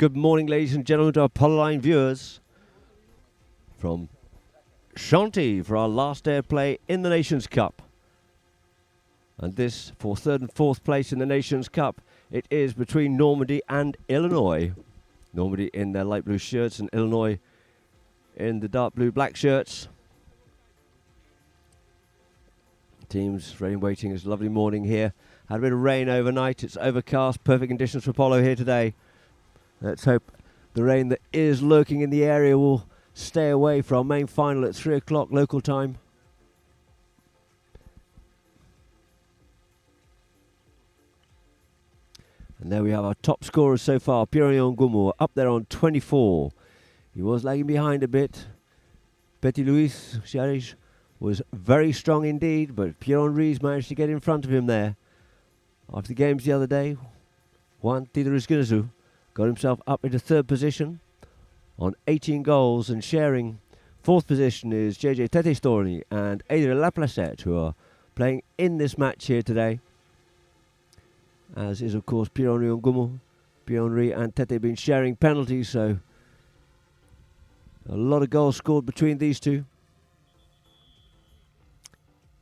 Good morning, ladies and gentlemen, to our Apollo viewers from Chantilly for our last day of play in the Nations Cup. And this for third and fourth place in the Nations Cup. It is between Normandy and Illinois. Normandy in their light blue shirts and Illinois in the dark blue black shirts. Teams ready and waiting. It's a lovely morning here. Had a bit of rain overnight. It's overcast. Perfect conditions for Apollo here today. Let's hope the rain that is lurking in the area will stay away for our main final at 3 o'clock local time. And there we have our top scorers so far. Pierre-Henri Ngumo up there on 24. He was lagging behind a bit. Petit-Louis Charige was very strong indeed, but Pierre-Henri's managed to get in front of him there. After the games the other day, Juan Tiderusgunazu got himself up into third position on 18 goals, and sharing fourth position is JJ Tete-Storni and Adrien Laplacette, who are playing in this match here today. As is, of course, Pierre-Henri Ngumo. Pierre-Henri and Tete been sharing penalties, so a lot of goals scored between these two.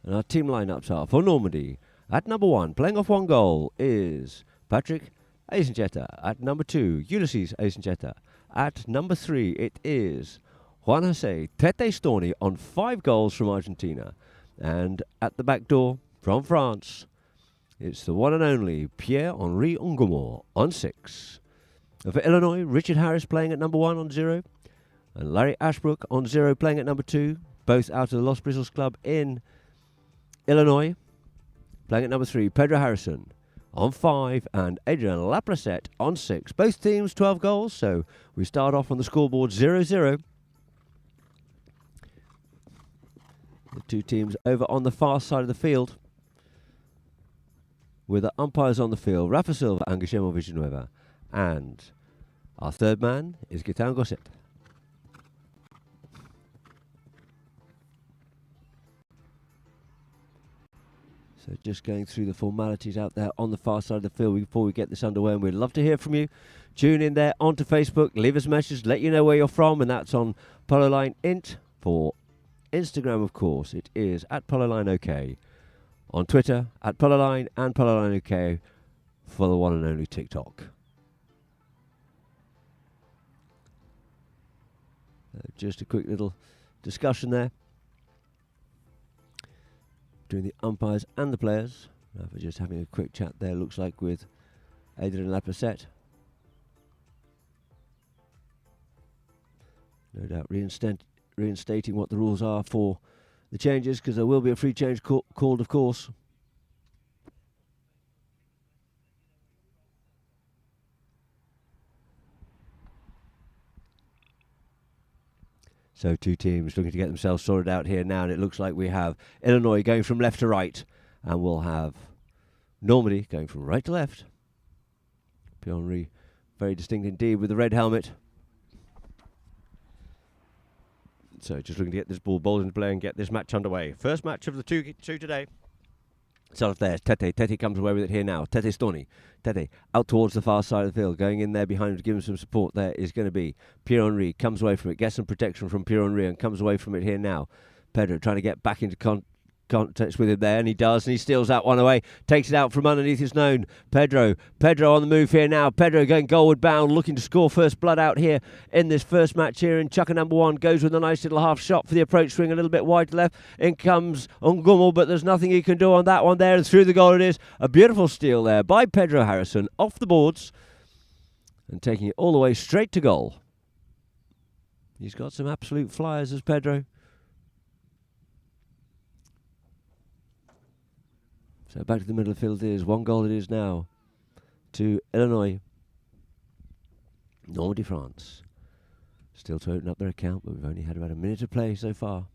And our team lineups are for Normandy. At number 1, playing off 1 goal, is Patrick Eisencheta. At number 2, Ulysses Eisencheta. At number 3, it is Juan Jose Tete-Storni on 5 goals from Argentina. And at the back door, from France, it's the one and only Pierre-Henri Ngumo on 6. And for Illinois, Richard Harris playing at number 1 on 0. And Larry Ashbrook on 0 playing at number 2. Both out of the Los Bristles Club in Illinois. Playing at number 3, Pedro Harrison on 5 and Adrien Laplacette on 6. Both teams 12 goals, so we start off on the scoreboard 0-0. The two teams over on the far side of the field with the umpires on the field, Rafa Silva and Guillermo Villanueva. And our third man is Gaetan Gosset. So just going through the formalities out there on the far side of the field before we get this underway, and we'd love to hear from you. Tune in there onto Facebook, leave us a message, let you know where you're from, and that's on Polo Line Int. For Instagram, of course, it is at Polo Line OK. On Twitter, at Polo Line and Polo Line OK for the one and only TikTok. Just a quick little discussion there between the umpires and the players. We're just having a quick chat there, looks like, with Adrien Laplacette. No doubt reinstating what the rules are for the changes, because there will be a free change called, of course. So two teams looking to get themselves sorted out here now, and it looks like we have Illinois going from left to right, and we'll have Normandy going from right to left. Pierre-Henri, very distinct indeed with the red helmet. So just looking to get this ball bowled into play and get this match underway. First match of the two today. Start off there, Tete. Tete comes away with it here now. Tete-Storni. Tete out towards the far side of the field. Going in there behind him to give him some support there is going to be Pierre-Henri. Comes away from it. Gets some protection from Pierre-Henri and comes away from it here now. Pedro trying to get back into contact with him there, and he does, and he steals that one away. Takes it out from underneath his known. Pedro on the move here now. Pedro going goalward bound, looking to score first blood out here in this first match here. And chucker number 1 goes with a nice little half shot for the approach swing, a little bit wide to left. In comes Ngumo, but there's nothing he can do on that one there, and through the goal it is. A beautiful steal there by Pedro Harrison off the boards and taking it all the way straight to goal. He's got some absolute flyers, as Pedro. So back to the middle of the field it is. 1 goal it is now to Illinois. Normandy, France. Still to open up their account, but we've only had about a minute of play so far.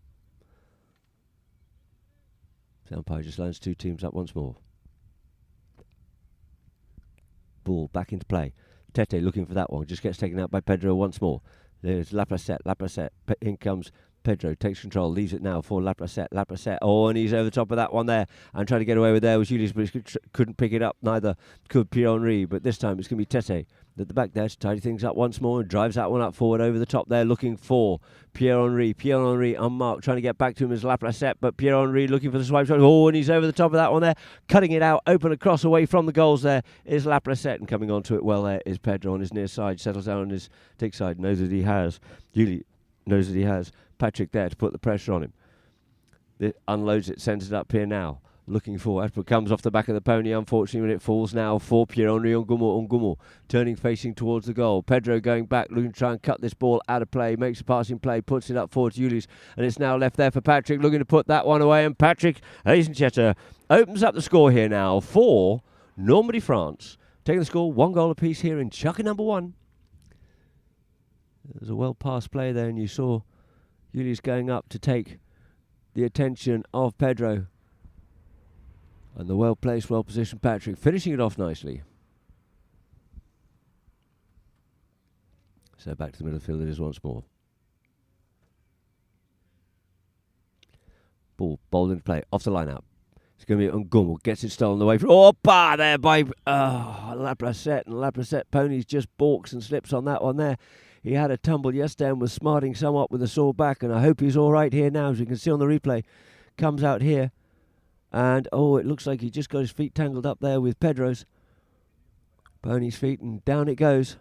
The umpire just lines two teams up once more. Ball back into play. Tete looking for that one. Just gets taken out by Pedro once more. There's Laplacette. In comes Pedro takes control, leaves it now for Laprasset. Laprasset, oh, and he's over the top of that one there and trying to get away with there was Julius, but he couldn't pick it up. Neither could Pierre-Henri, but this time it's going to be Tete at the back there to tidy things up once more and drives that one up forward over the top there, looking for Pierre-Henri. Pierre-Henri unmarked, trying to get back to him as Laprasset, but Pierre-Henri looking for the swipe shot. Oh, and he's over the top of that one there, cutting it out, open across away from the goals there is Laprasset, and coming onto it well there is Pedro on his near side, settles down on his tick side, knows that he has. Julie knows that he has Patrick there to put the pressure on him. It unloads it, sends it up here now. Looking for Ashbrook, comes off the back of the pony, unfortunately, when it falls now for Pierre-Henri Ngumo, turning, facing towards the goal. Pedro going back, looking to try and cut this ball out of play, makes a passing play, puts it up forward to Julius, and it's now left there for Patrick, looking to put that one away, and Patrick Eisenstetter opens up the score here now for Normandy, France, taking the score 1 goal apiece here in Chucker number 1. There's a well-passed play there, and you saw Julius going up to take the attention of Pedro. And the well-placed, well-positioned Patrick finishing it off nicely. So back to the middle of the field it is once more. Ball bowled into play, off the line-out. It's going to be Ngumo, gets it stolen away from... Oh, there by Laprasset. And Laprasset Ponies just balks and slips on that one there. He had a tumble yesterday and was smarting somewhat with a sore back. And I hope he's all right here now, as you can see on the replay. Comes out here. And, it looks like he just got his feet tangled up there with Pedro's. Pony's feet, and down it goes.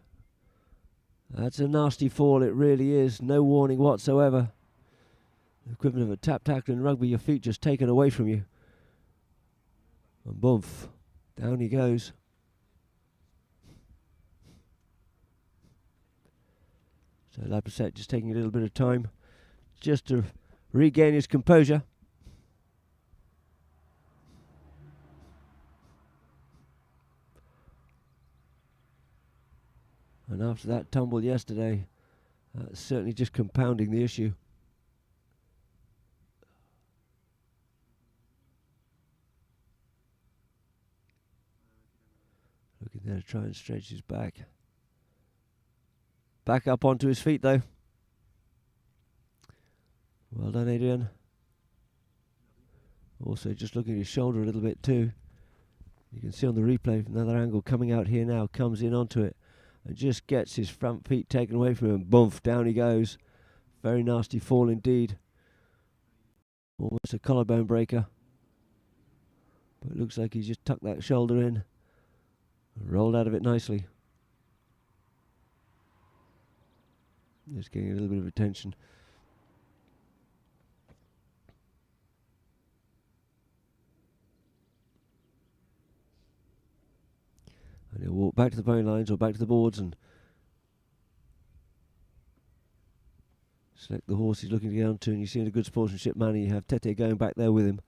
That's a nasty fall, it really is. No warning whatsoever. The equivalent of a tap tackle in rugby, your feet just taken away from you. And boom, down he goes. So Laprasset just taking a little bit of time just to regain his composure. And after that tumble yesterday, certainly just compounding the issue. Looking there to try and stretch his back. Back up onto his feet though. Well done, Adrian. Also just looking at his shoulder a little bit too. You can see on the replay from another angle coming out here now, comes in onto it. And just gets his front feet taken away from him. Boom, down he goes. Very nasty fall indeed. Almost a collarbone breaker. But it looks like he's just tucked that shoulder in. And rolled out of it nicely. Just getting a little bit of attention. And he'll walk back to the pony lines or back to the boards and select the horse he's looking to get onto. And you see in a good sportsmanship manner, you have Tete going back there with him.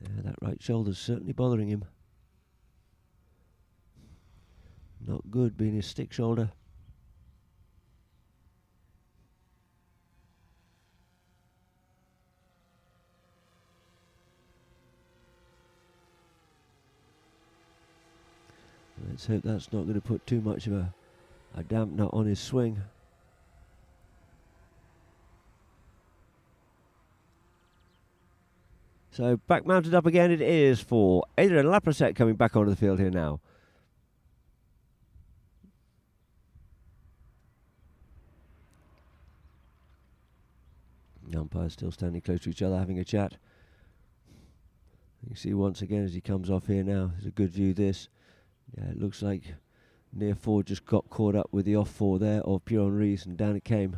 Yeah, that right shoulder's certainly bothering him. Not good being his stick shoulder. Let's hope that's not going to put too much of a dampener on his swing. So back mounted up again it is for Adrian Laprasset coming back onto the field here now. The umpires still standing close to each other having a chat. You see once again as he comes off here now, there's a good view this. Yeah, it looks like near forward just got caught up with the off four there of Pierre-Henri, and down it came.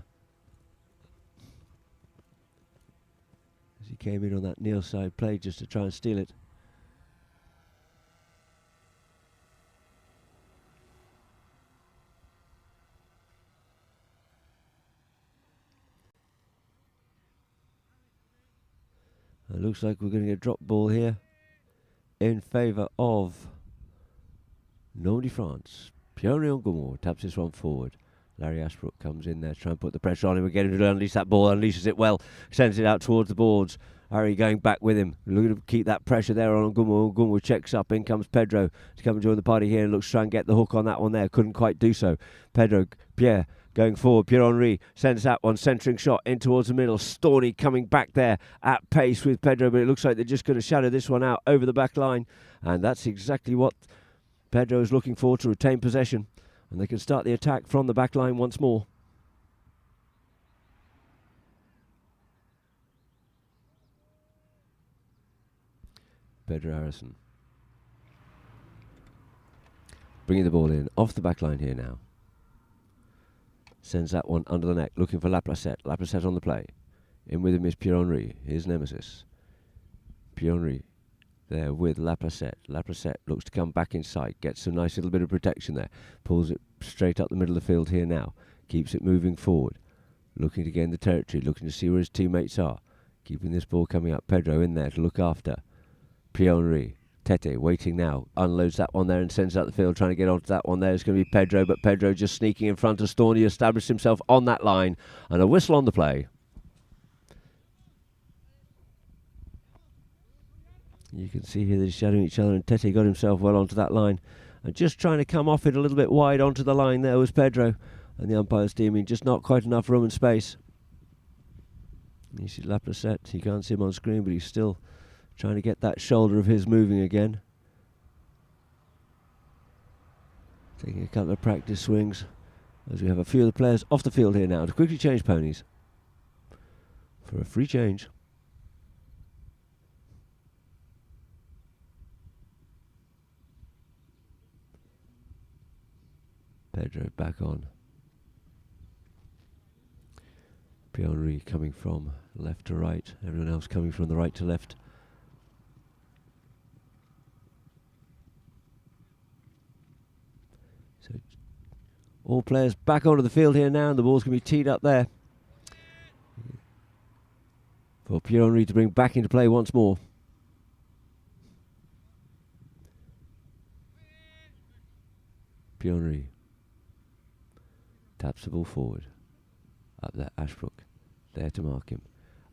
As he came in on that near side play just to try and steal it. It looks like we're going to get a drop ball here in favour of Normandy, France. Pierre-Henri Ngumo taps this one forward. Larry Ashbrook comes in there to try and put the pressure on him again to unleash that ball, unleashes it well, sends it out towards the boards. Larry going back with him, looking to keep that pressure there on Gunwar. Gunwar checks up, in comes Pedro to come and join the party here and looks to try and get the hook on that one there. Couldn't quite do so. Pierre going forward. Pierre-Henri sends that one, centering shot in towards the middle. Storney coming back there at pace with Pedro, but it looks like they're just going to shadow this one out over the back line. And that's exactly what Pedro is looking for, to retain possession. And they can start the attack from the back line once more. Pedro Harrison bringing the ball in off the back line here now. Sends that one under the neck, looking for Laplacette. Laplacette on the play. In with him is Pierre-Henri, his nemesis. Pierre-Henri there with Laplacette. Laplacette looks to come back inside, gets a nice little bit of protection there. Pulls it straight up the middle of the field here now. Keeps it moving forward. Looking to gain the territory, looking to see where his teammates are. Keeping this ball coming up. Pedro in there to look after. Pierre-Henri. Tete waiting now, unloads that one there and sends out the field, trying to get onto that one there. It's going to be Pedro, but Pedro just sneaking in front of Storney, established himself on that line, and a whistle on the play. You can see here they're shadowing each other, and Tete got himself well onto that line, and just trying to come off it a little bit wide onto the line there was Pedro, and the umpire's deeming just not quite enough room and space. You see Laplacette, you can't see him on screen, but he's still trying to get that shoulder of his moving again. Taking a couple of practice swings as we have a few of the players off the field here now to quickly change ponies for a free change. Pedro back on. Pierre-Henri coming from left to right. Everyone else coming from the right to left. So all players back onto the field here now, and the ball's going to be teed up there for Pierre-Henri to bring back into play once more. Pierre-Henri taps the ball forward. Up there, Ashbrook there to mark him.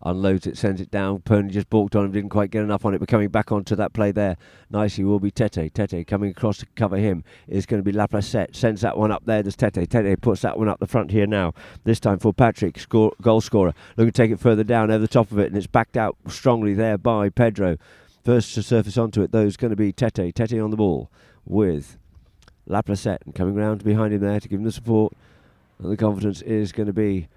Unloads it, sends it down. Pony just balked on him, didn't quite get enough on it, but coming back onto that play there nicely will be Tete. Tete coming across to cover him is going to be Laplacette. Sends that one up there. There's Tete. Tete puts that one up the front here now. This time for Patrick, goal scorer. Looking to take it further down over the top of it, and it's backed out strongly there by Pedro. First to surface onto it, though, is going to be Tete. Tete on the ball with Laplacette, and coming round behind him there to give him the support. And the confidence is going to be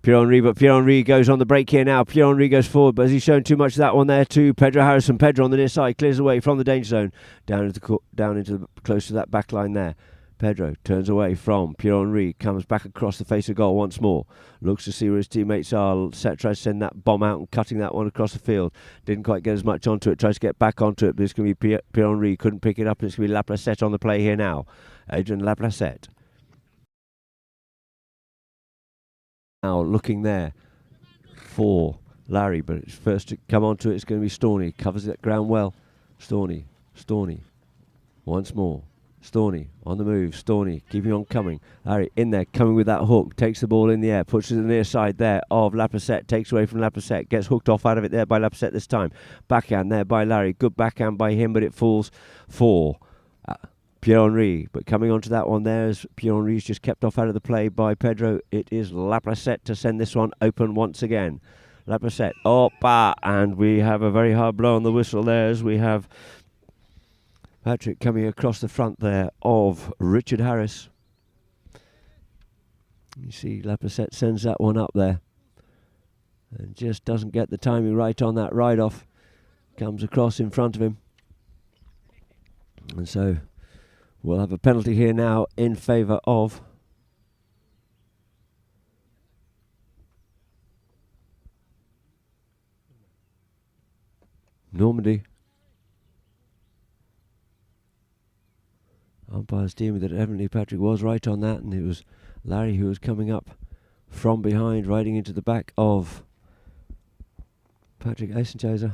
Pierre-Henri, but Pierre-Henri goes on the break here now. Pierre-Henri goes forward, but has he shown too much of that one there to Pedro Harrison? Pedro on the near side, clears away from the danger zone, down into the close to that back line there. Pedro turns away from Pierre-Henri, comes back across the face of goal once more. Looks to see where his teammates are. Tries to send that bomb out and cutting that one across the field. Didn't quite get as much onto it. Tries to get back onto it, but it's going to be Pierre-Henri. Couldn't pick it up, and it's going to be Laplacette on the play here now. Adrian Laplacette. Now looking there for Larry, but it's first to come onto it. It's going to be Storney. Covers that ground well. Storney. Once more. Storney on the move. Storney keeping on coming. Larry in there, coming with that hook. Takes the ball in the air. Puts it to the near side there of Laplacette. Takes away from Laplacette. Gets hooked off out of it there by Laplacette this time. Backhand there by Larry. Good backhand by him, but it falls for Pierre-Henri, but coming onto that one there as Pierre-Henri's just kept off out of the play by Pedro. It is Laplacette to send this one open once again. Laplacette, and we have a very hard blow on the whistle there as we have Patrick coming across the front there of Richard Harris. You see Laplacette sends that one up there and just doesn't get the timing right on that ride-off. Comes across in front of him. And so we'll have a penalty here now in favour of Normandy. Umpire's deeming that evidently Patrick was right on that, and it was Larry who was coming up from behind, riding into the back of Patrick Eisenchauser.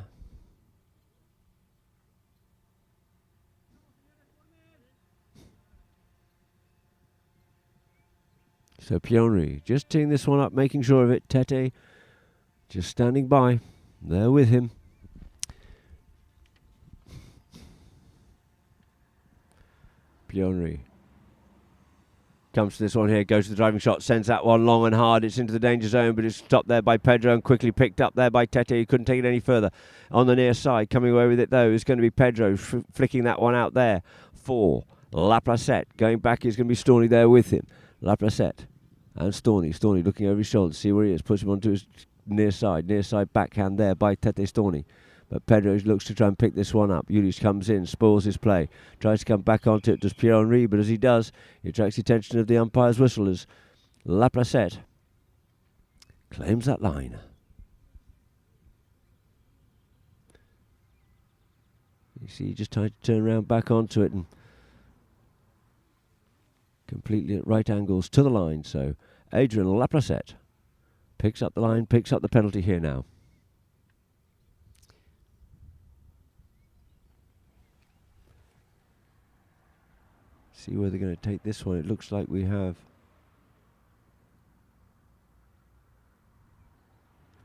So Pierre-Henri just teeing this one up, making sure of it. Tete just standing by, there with him. Pionri comes to this one here, goes to the driving shot, sends that one long and hard. It's into the danger zone, but it's stopped there by Pedro and quickly picked up there by Tete. He couldn't take it any further. On the near side, coming away with it though, is going to be Pedro flicking that one out there for La Placette. Going back is going to be Storney there with him. La Placette and Storney. Storney looking over his shoulder, see where he is, puts him onto his near side backhand there by Tete Storney. But Pedro looks to try and pick this one up. Ulis comes in, spoils his play, tries to come back onto it, does Pierre-Henri, but as he does, he attracts the attention of the umpire's whistle as La Placette claims that line. You see, he just tried to turn around back onto it and completely at right angles to the line. So Adrian La Placette picks up the line, picks up the penalty here now. See where they're going to take this one. It looks like we have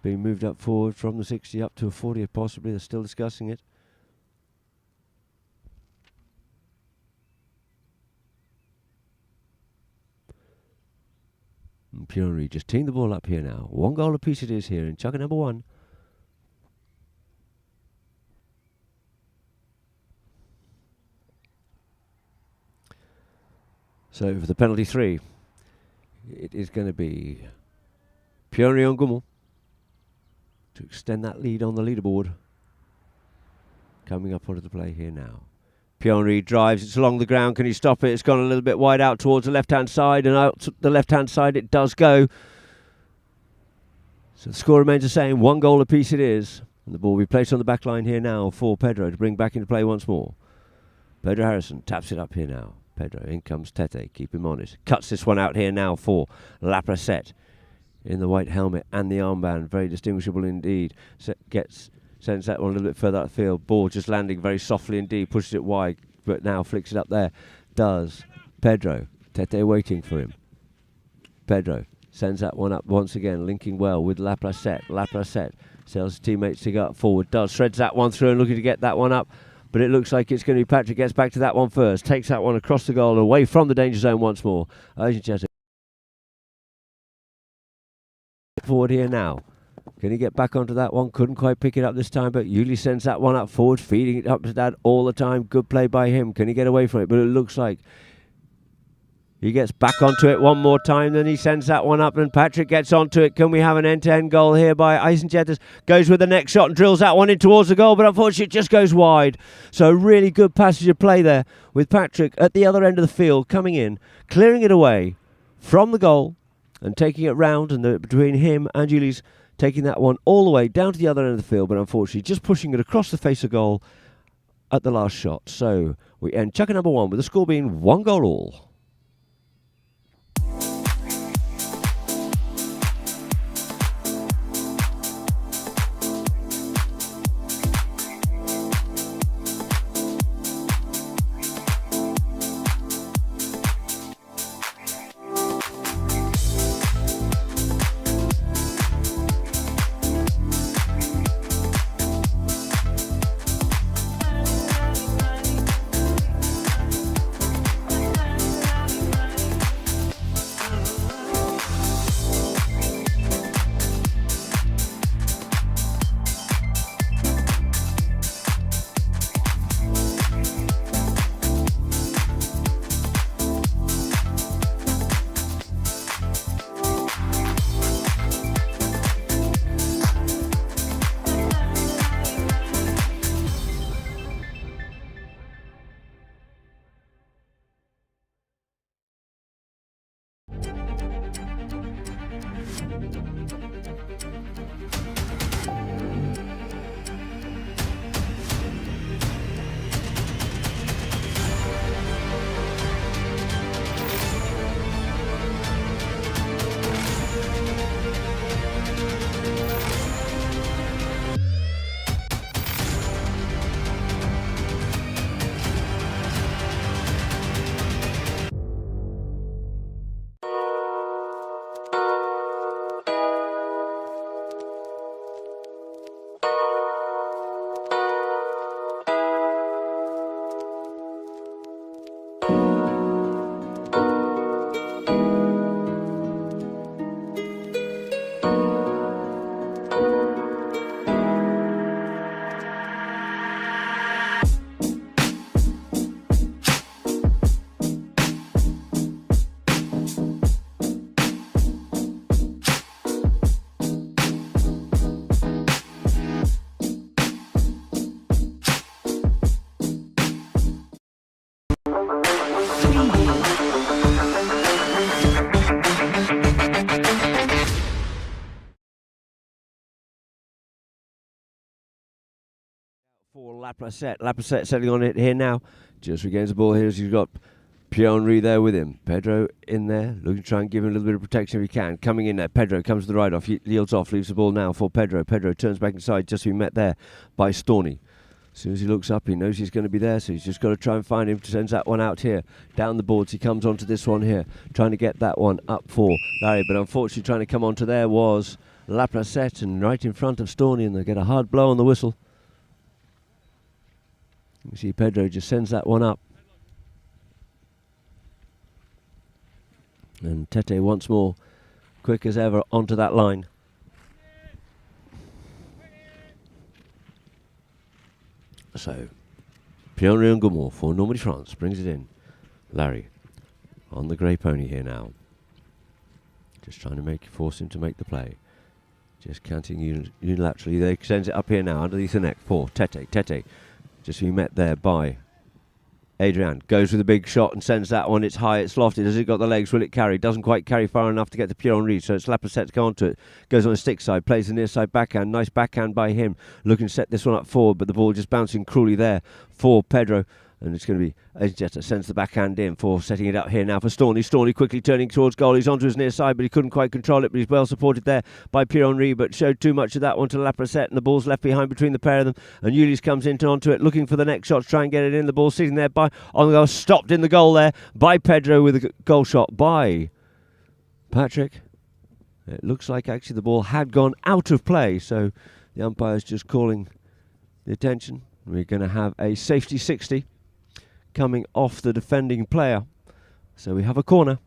been moved up forward from the 60 up to a 40 possibly. They're still discussing it. And Pionri just teeing the ball up here now. 1 goal apiece it is here in Chukka number 1. So for the penalty 3, it is going to be Pionri Ngumo to extend that lead on the leaderboard. Coming up onto the play here now. Pionri drives, it's along the ground, can he stop it? It's gone a little bit wide out towards the left-hand side, and out to the left-hand side it does go. So the score remains the same, 1 goal apiece it is. And the ball will be placed on the back line here now for Pedro to bring back into play once more. Pedro Harrison taps it up here now. Pedro, in comes Tete, keep him on it. Cuts this one out here now for La Placette in the white helmet and the armband. Very distinguishable indeed. Sends that one a little bit further upfield. Ball just landing very softly indeed. Pushes it wide, but now flicks it up there. Does Pedro. Tete waiting for him. Pedro sends that one up once again, linking well with La Placette. La Placette tells his teammates to go up forward. Does. Shreds that one through and looking to get that one up. But it looks like it's going to be Patrick. Gets back to that one first. Takes that one across the goal, away from the danger zone once more. Ocean forward here now. Can he get back onto that one? Couldn't quite pick it up this time, but Yuli sends that one up forward, feeding it up to that all the time. Good play by him. Can he get away from it? But it looks like he gets back onto it one more time, then he sends that one up, and Patrick gets onto it. Can we have an end-to-end goal here by Eisenjetters? Goes with the next shot and drills that one in towards the goal, but unfortunately it just goes wide. So really good passage of play there with Patrick at the other end of the field, coming in, clearing it away from the goal and taking it round, and between him and Julius taking that one all the way down to the other end of the field, but unfortunately just pushing it across the face of goal at the last shot. So we end Chukka number 1 with the score being 1 goal all. for Laprasset. Laprasset settling on it here now. Just regains the ball here as he's got Pierre-Henri there with him. Pedro in there, looking to try and give him a little bit of protection if he can. Coming in there, Pedro comes to the right off, yields off, leaves the ball now for Pedro. Pedro turns back inside, just to be met there by Storney. As soon as he looks up, he knows he's going to be there, so he's just got to try and find him. Sends that one out here. Down the boards, he comes onto this one here, trying to get that one up for Larry. But unfortunately, trying to come onto there was Laprasset, and right in front of Storney, and they get a hard blow on the whistle. You see Pedro just sends that one up. And Tete once more, quick as ever, onto that line. So, Pierre-Henri Nguemo for Normandy France brings it in. Larry on the grey pony here now. Just trying to force him to make the play. Just canting unilaterally. They sends it up here now underneath the neck for Tete. Tete just being met there by Adrian. Goes with a big shot and sends that one. It's high, it's lofted. Has it got the legs? Will it carry? Doesn't quite carry far enough to get to Pierre-Henri, so it's Laprasset to go onto it. Goes on the stick side, plays the near side backhand. Nice backhand by him. Looking to set this one up forward, but the ball just bouncing cruelly there for Pedro. And it's going to be Ajeta sends the backhand in for setting it up here now for Storney. Storney quickly turning towards goal. He's onto his near side, but he couldn't quite control it. But he's well supported there by Pierre-Henri, but showed too much of that one to Laprasset, and the ball's left behind between the pair of them. And Ulis comes onto it, looking for the next shot to try and get it in. The ball sitting there on the goal, stopped in the goal there by Pedro with a goal shot by Patrick. It looks like actually the ball had gone out of play, so the umpire's just calling the attention. We're going to have a safety 60. Coming off the defending player. So we have a corner.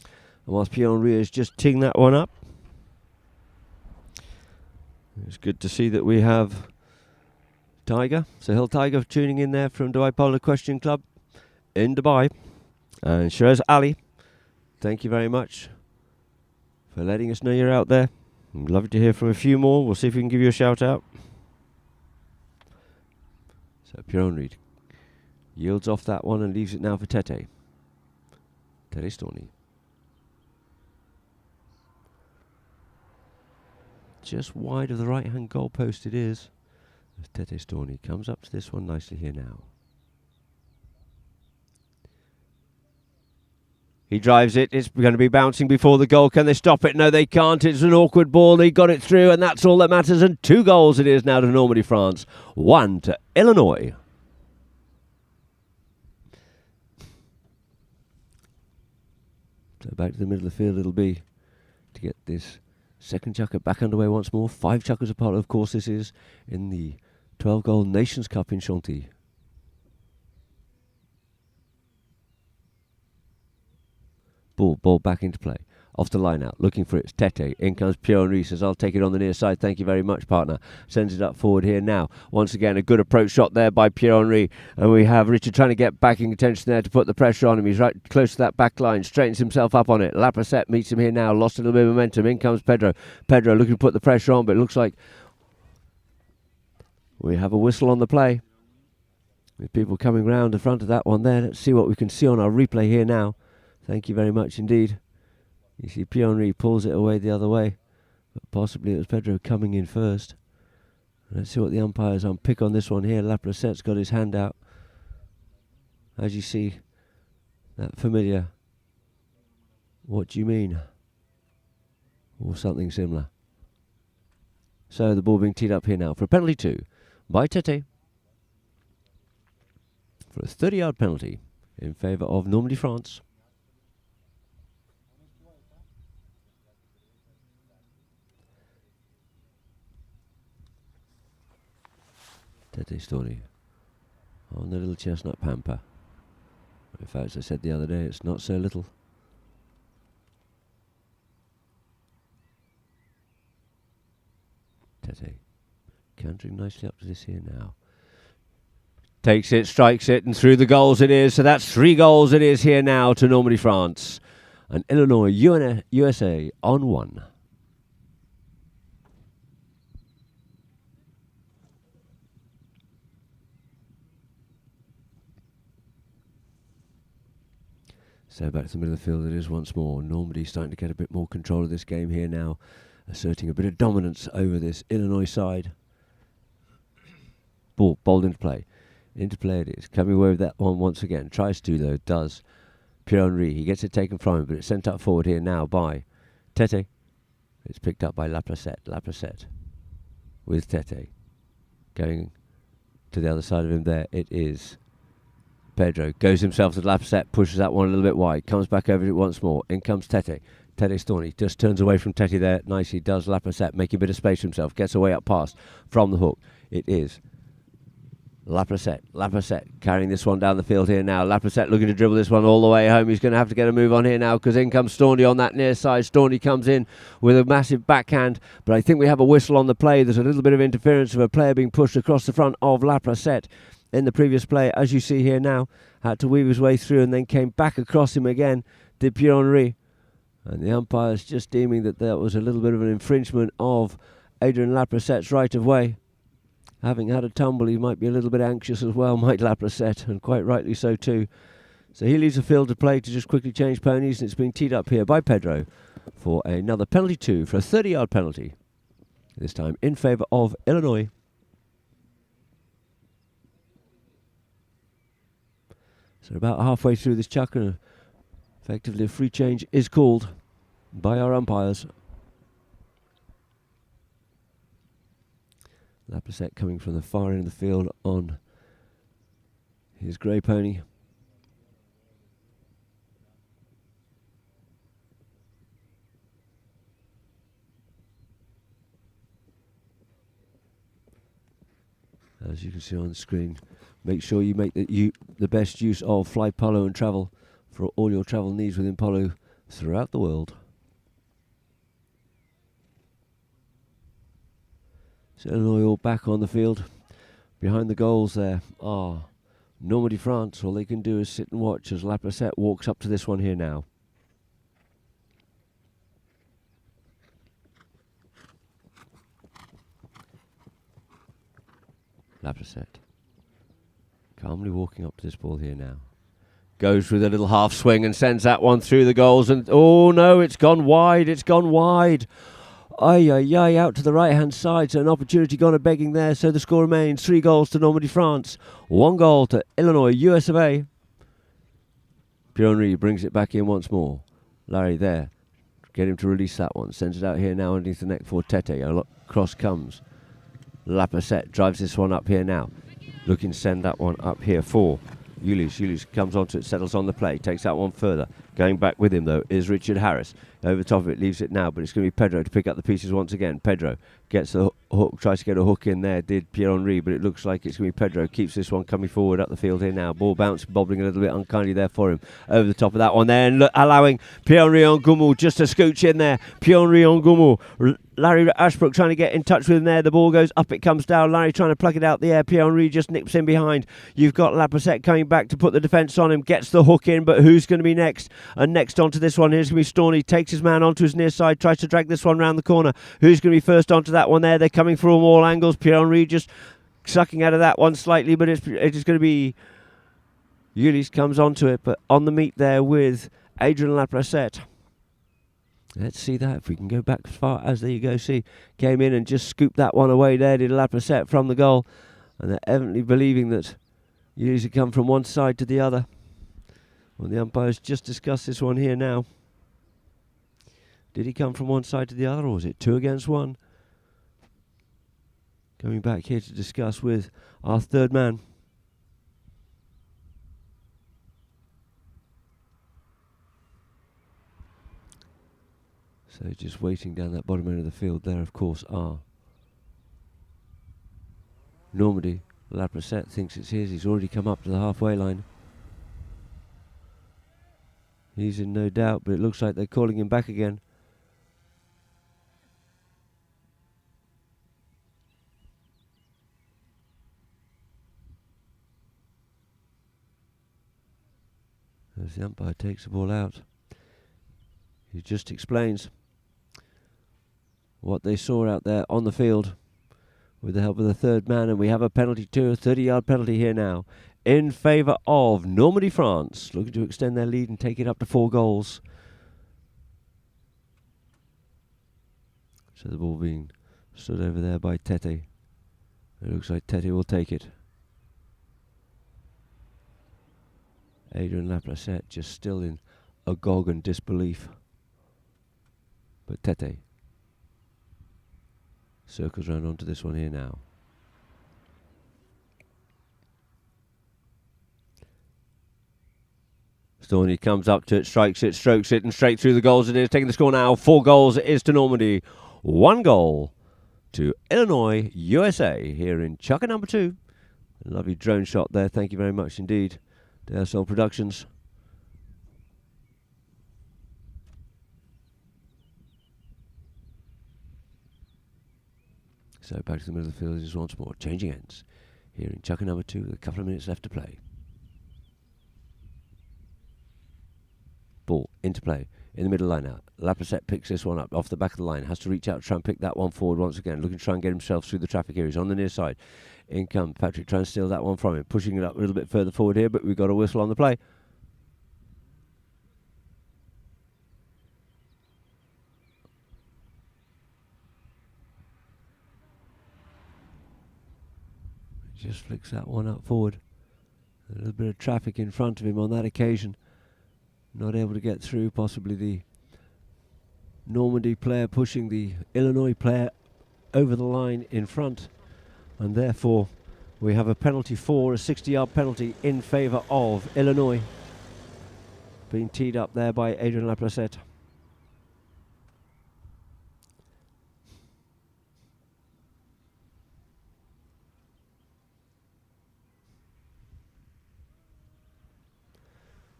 And whilst Pierre-Henri is just teeing that one up, it's good to see that we have Tiger, Sahil Tiger, tuning in there from Dubai Polo Equestrian Club in Dubai. And Shiraz Ali, thank you very much for letting us know you're out there. I'd love to hear from a few more. We'll see if we can give you a shout out. So Pierre-Henri yields off that one and leaves it now for Tete. Tete Storney. Just wide of the right hand goal post it is. As Tete Storney comes up to this one nicely here now. He drives it. It's going to be bouncing before the goal. Can they stop it? No, they can't. It's an awkward ball. They got it through, and that's all that matters. And 2 goals it is now to Normandy, France. 1 to Illinois. So back to the middle of the field it'll be to get this second chukker back underway once more. 5 chukkers apart, of course, this is in the 12-goal Nations Cup in Chantilly. Ball back into play. Off the line out, looking for it. It's Tete. In comes Pierre-Henri. Says, I'll take it on the near side. Thank you very much, partner. Sends it up forward here now. Once again, a good approach shot there by Pierre-Henri. And we have Richard trying to get backing attention there to put the pressure on him. He's right close to that back line. Straightens himself up on it. Laprasset meets him here now. Lost a little bit of momentum. In comes Pedro. Pedro looking to put the pressure on, but it looks like we have a whistle on the play. With people coming round the front of that one there. Let's see what we can see on our replay here now. Thank you very much indeed. You see Pierre-Henri pulls it away the other way. But possibly it was Pedro coming in first. Let's see what the umpires unpick on this one here. Laprasset's got his hand out. As you see, that familiar "what do you mean?" or something similar. So the ball being teed up here now for a penalty 2 by Tete. For a 30-yard penalty in favour of Normandy, France. Tete Storney on the little chestnut pamper. In fact, as I said the other day, it's not so little. Tete cantering nicely up to this here now. Takes it, strikes it, and through the goals it is. So that's 3 goals it is here now to Normandy, France. And Illinois, USA on 1. So back to the middle of the field it is once more. Normandy starting to get a bit more control of this game here now, asserting a bit of dominance over this Illinois side. Ball bowled into play. Into play it is. Coming away with that one once again. Tries to though, does. Pierre-Henri, he gets it taken from him, but it's sent up forward here now by Tete. It's picked up by Lapracette. Lapracette with Tete. Going to the other side of him there, it is Pedro. Goes himself to Lapracette, pushes that one a little bit wide. Comes back over it once more. In comes Tete. Tete Storney just turns away from Tete there. Nicely does Lapracette, making a bit of space for himself. Gets away up past from the hook. It is Lapracette. Lapracette carrying this one down the field here now. Lapracette looking to dribble this one all the way home. He's going to have to get a move on here now because in comes Storney on that near side. Storney comes in with a massive backhand, but I think we have a whistle on the play. There's a little bit of interference of a player being pushed across the front of Lapracette in the previous play, as you see here now. Had to weave his way through and then came back across him again, did Pierre-Henri. And the umpire's just deeming that there was a little bit of an infringement of Adrian Lapracette's right of way. Having had a tumble, he might be a little bit anxious as well, Mike Lapracette, and quite rightly so too. So he leaves the field to play to just quickly change ponies, and it's being teed up here by Pedro for another penalty two, for a 30-yard penalty. This time in favour of Illinois. So about halfway through this chuck, and effectively a free change is called by our umpires. Lapracette coming from the far end of the field on his grey pony. As you can see on the screen, make sure you make the best use of Fly Polo and travel for all your travel needs within polo throughout the world. So Illinois all back on the field. Behind the goals there are Normandy, France. All they can do is sit and watch as Lapracette walks up to this one here now. Lapracette calmly walking up to this ball here now. Goes with a little half swing and sends that one through the goals. And oh no, it's gone wide. It's gone wide. Ay, ay, ay, out to the right-hand side, so an opportunity gone a-begging there, so the score remains 3 goals to Normandy, France, 1 goal to Illinois, US of A. Pierre-Henri brings it back in once more. Larry there, get him to release that one, sends it out here now underneath the neck for Tete, cross comes. Lapracette drives this one up here now, looking to send that one up here for Ulis. Ulis comes onto it, settles on the play, takes that one further. Going back with him, though, is Richard Harris. Over the top of it, leaves it now, but it's going to be Pedro to pick up the pieces once again. Pedro gets the hook, tries to get a hook in there, did Pierre-Henri, but it looks like it's going to be Pedro. Keeps this one coming forward up the field here now. Ball bouncing, bobbling a little bit unkindly there for him. Over the top of that one there, and allowing Pierre-Henri Ngumu just to scooch in there. Pierre-Henri Ngumu. Larry Ashbrook trying to get in touch with him there. The ball goes up, it comes down. Larry trying to pluck it out the air. Pierre-Henri just nips in behind. You've got Lapracette coming back to put the defence on him. Gets the hook in, but who's going to be next? And next onto this one, here's going to be Storney. Takes his man onto his near side. Tries to drag this one round the corner. Who's going to be first onto that one there? They're coming from all angles. Pierre-Henri just sucking out of that one slightly, but it is going to be Ulis comes onto it, but on the meet there with Adrian Lapracette. Let's see that, if we can go back as far as, there you go, see, came in and just scooped that one away there, did Lapracette from the goal. And they're evidently believing that Ulis had come from one side to the other. Well, the umpires just discussed this one here now. Did he come from one side to the other, or was it 2 against 1? Coming back here to discuss with our third man. So just waiting down that bottom end of the field there, of course, are Normandy. Lapracette thinks it's his. He's already come up to the halfway line. He's in no doubt, but it looks like they're calling him back again. As the umpire takes the ball out, he just explains what they saw out there on the field with the help of the third man, and we have a penalty too, a 30-yard penalty here now in favour of Normandy, France, looking to extend their lead and take it up to 4 goals. So the ball being stood over there by Tete. It looks like Tete will take it. Adrian Laplacette just still in agog and disbelief. But Tete circles round onto this one here now. Stoney comes up to it, strikes it, strokes it, and straight through the goals it is. Taking the score now, 4 goals it is to Normandy. 1 goal to Illinois, USA, here in Chukker number 2. A lovely drone shot there. Thank you very much indeed to Airsole Productions. So back to the middle of the field is once more. Changing ends here in Chukker number 2 with a couple of minutes left to play. Ball into play in the middle line now. Laplacette picks this one up off the back of the line. Has to reach out to try and pick that one forward once again. Looking to try and get himself through the traffic here. He's on the near side. In comes Patrick trying to steal that one from him. Pushing it up a little bit further forward here, but we've got a whistle on the play. Just flicks that one up forward. A little bit of traffic in front of him on that occasion. Not able to get through, possibly the Normandy player pushing the Illinois player over the line in front, and therefore we have a penalty for a 60-yard penalty in favour of Illinois, being teed up there by Adrian Laplacette.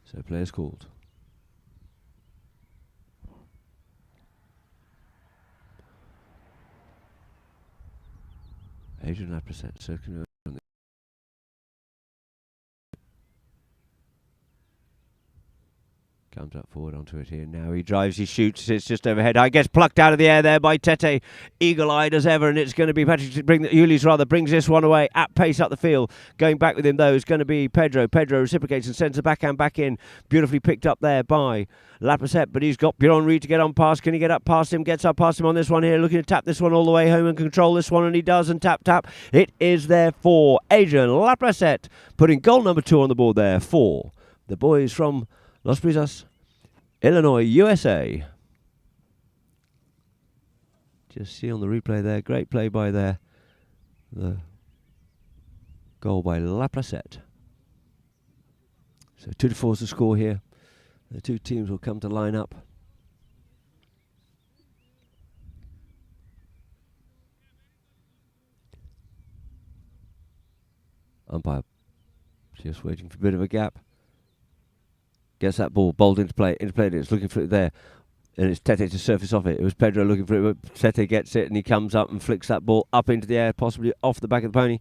So players called. Adrian Laplacette circling around. Comes up forward onto it here now. He drives, he shoots, it's just overhead. I gets plucked out of the air there by Tete. Eagle-eyed as ever, and it's going to be Patrick Ulis brings this one away at pace up the field. Going back with him though is going to be Pedro. Pedro reciprocates and sends the backhand back in. Beautifully picked up there by Laplacette, but he's got Pierre-Henri to get on past. Can he get up past him? Gets up past him on this one here, looking to tap this one all the way home and control this one, and he does, and tap. It is there for Adrian Laplacette, putting goal number 2 on the board there for the boys from Los Brisas, Illinois, USA. Just see on the replay there, great play by there. The goal by Laplacette. So 2-4 is the score here. The two teams will come to line up. Umpire just waiting for a bit of a gap. Gets that ball bowled into play. It's looking for it there, and it's Tete to surface off it. It was Pedro looking for it, but Tete gets it, and he comes up and flicks that ball up into the air, possibly off the back of the pony.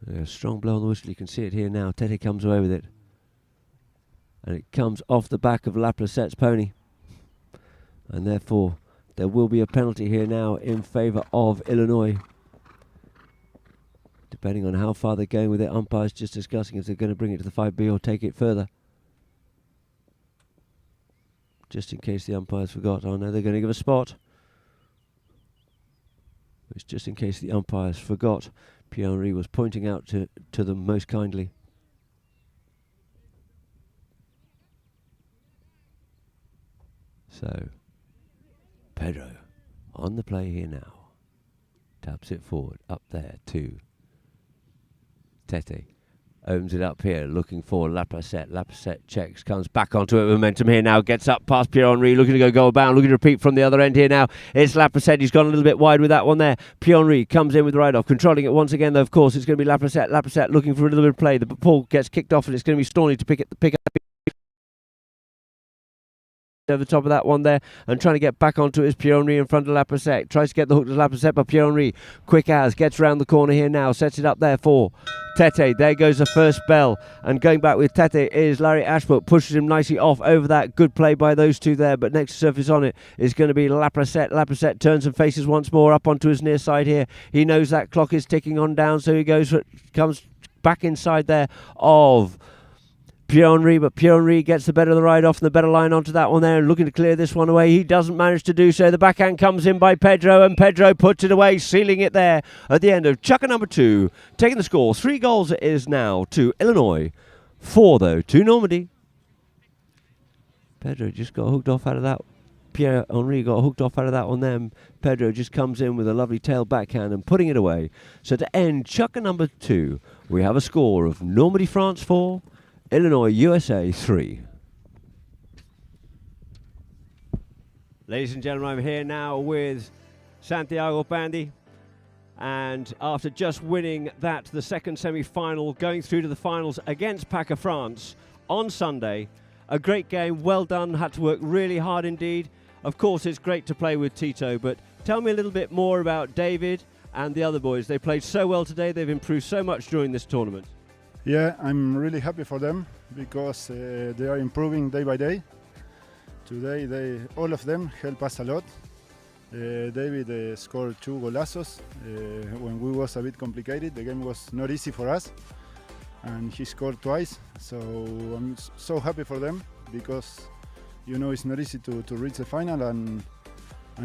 A strong blow on the whistle. You can see it here now. Tete comes away with it, and it comes off the back of Laplacette's pony, and therefore there will be a penalty here now in favour of Illinois. Depending on how far they're going with it, umpires just discussing if they're going to bring it to the 5B or take it further. Just in case the umpires forgot. Oh no, they're going to give a spot. It's just in case the umpires forgot. Pierre-Henri was pointing out to them most kindly. So, Pedro on the play here now. Taps it forward, up there to Tete. Opens it up here, looking for Laplacette. Laplacette checks, comes back onto it. Momentum here now, gets up past Pierre-Henri, looking to go goal bound, looking to repeat from the other end here now. It's Laplacette, he's gone a little bit wide with that one there. Pierre-Henri comes in with the ride-off, controlling it once again though, of course. It's going to be Laplacette. Laplacette looking for a little bit of play. The ball gets kicked off, and it's going to be Storney to pick up over the top of that one there and trying to get back onto his Pierre-Henri in front of Laprasette. Tries to get the hook to Laprasette, but Pierre-Henri, quick as, gets round the corner here now, sets it up there for Tete. There goes the first bell, and going back with Tete is Larry Ashbrook, pushes him nicely off over that. Good play by those two there, but next to surface on it is going to be Laprasette. Laprasette turns and faces once more up onto his near side here. He knows that clock is ticking on down, so he comes back inside there of Pierre-Henri, but Pierre-Henri gets the better of the ride off and the better line onto that one there and looking to clear this one away. He doesn't manage to do so. The backhand comes in by Pedro, and Pedro puts it away, sealing it there at the end of chukker number 2. Taking the score, 3 goals it is now to Illinois, 4 though to Normandy. Pedro just got hooked off out of that. Pierre-Henri got hooked off out of that one then. Pedro just comes in with a lovely tail backhand and putting it away. So to end chukker number 2, we have a score of Normandy, France 4, Illinois, USA 3. Ladies and gentlemen, I'm here now with Santiago Bandi. And after just winning the second semi-final, going through to the finals against PACA France on Sunday, a great game, well done, had to work really hard indeed. Of course, it's great to play with Tito, but tell me a little bit more about David and the other boys. They played so well today, they've improved so much during this tournament. Yeah, I'm really happy for them because they are improving day by day. Today, all of them help us a lot. David scored 2 golazos when we was a bit complicated. The game was not easy for us, and he scored twice. So I'm so happy for them because it's not easy to reach the final. And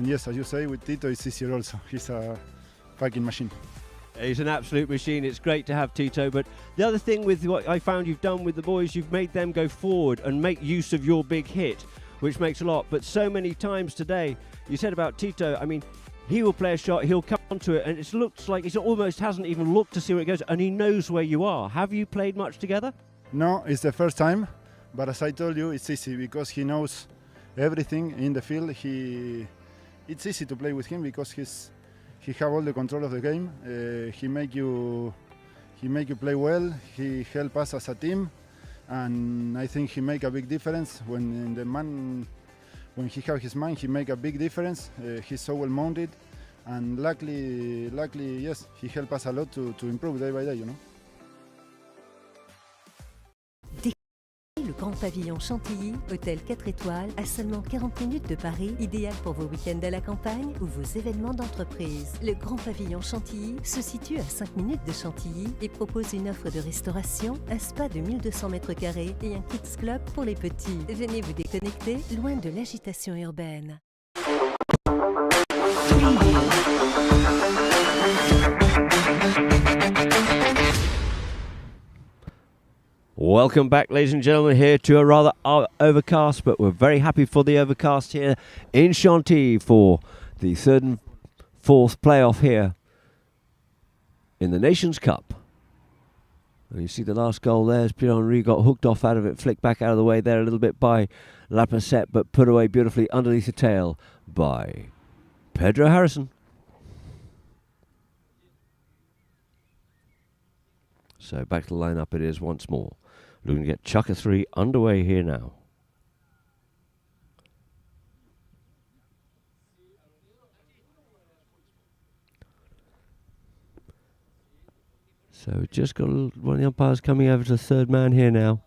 yes, as you say, with Tito it's easier also. He's a fucking machine. He's an absolute machine. It's great to have Tito, but the other thing with what I found you've done with the boys, you've made them go forward and make use of your big hit, which makes a lot. But so many times today, you said about Tito, I mean, he will play a shot, he'll come onto it, and it looks like he almost hasn't even looked to see where it goes, and he knows where you are. Have you played much together? No, it's the first time, but as I told you, it's easy because he knows everything in the field. It's easy to play with him because he have all the control of the game. He make you play well. He help us as a team, and I think he make a big difference when he have his man. He make a big difference. He's so well mounted, and luckily, yes, he help us a lot to improve day by day. Le Grand Pavillon Chantilly, hôtel 4 étoiles, à seulement 40 minutes de Paris, idéal pour vos week-ends à la campagne ou vos événements d'entreprise. Le Grand Pavillon Chantilly se situe à 5 minutes de Chantilly et propose une offre de restauration, un spa de 1200 m² et un kids club pour les petits. Venez vous déconnecter loin de l'agitation urbaine. Welcome back, ladies and gentlemen, here to a rather overcast, but we're very happy for the overcast here in Chantilly for the 3rd and 4th playoff here in the Nations Cup. And you see the last goal there as Pierre-Henri got hooked off out of it, flicked back out of the way there a little bit by Laprasette, but put away beautifully underneath the tail by Pedro Harrison. So back to the lineup it is once more. Looking to get chukker 3 underway here now. So just got one of the umpires coming over to the 3rd man here now.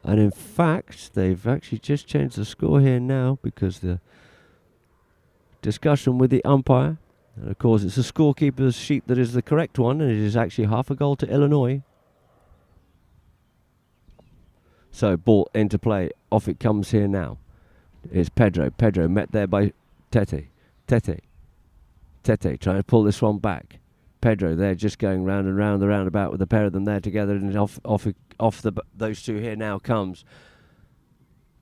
And in fact, they've actually just changed the score here now because the discussion with the umpire. And of course, it's the scorekeeper's sheet that is the correct one, and it is actually half a goal to Illinois. So ball into play. Off it comes here now. It's Pedro. Pedro met there by Tete. Tete trying to pull this one back. Pedro there just going round and round the roundabout with the pair of them there together, and off those two here now comes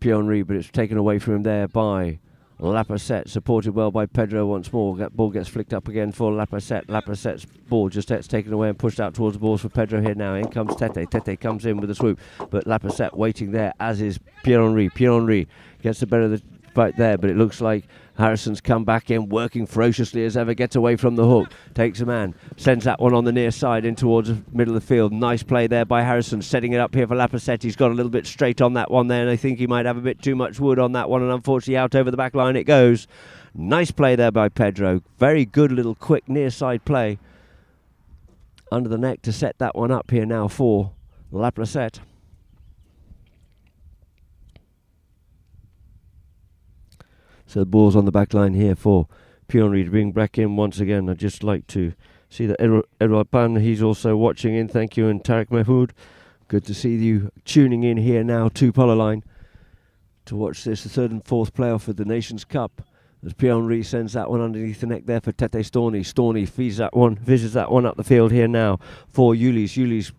Pierre-Henri, but it's taken away from him there by Laprasette, supported well by Pedro once more. That ball gets flicked up again for Laprasette. Laprasette's ball just gets taken away and pushed out towards the balls for Pedro here now. In comes Tete. Tete comes in with a swoop, but Laprasette waiting there, as is Pierre-Henri. Pierre-Henri gets the better of the right there, but it looks like Harrison's come back in, working ferociously as ever, gets away from the hook, takes a man, sends that one on the near side in towards the middle of the field. Nice play there by Harrison, setting it up here for Laprasette. He's got a little bit straight on that one there, and I think he might have a bit too much wood on that one, and unfortunately out over the back line it goes. Nice play there by Pedro. Very good little quick near side play under the neck to set that one up here now for Laprasette. So the ball's on the back line here for Pionri to bring back in once again. I'd just like to see that Edward Pan, he's also watching in. Thank you. And Tarek Mahmoud, good to see you tuning in here now to Polar Line to watch this, the third and fourth playoff of the Nations Cup. As Pionri sends that one underneath the neck there for Tete Storney. Storney feeds that one, visits that one up the field here now for Ulis. Ulis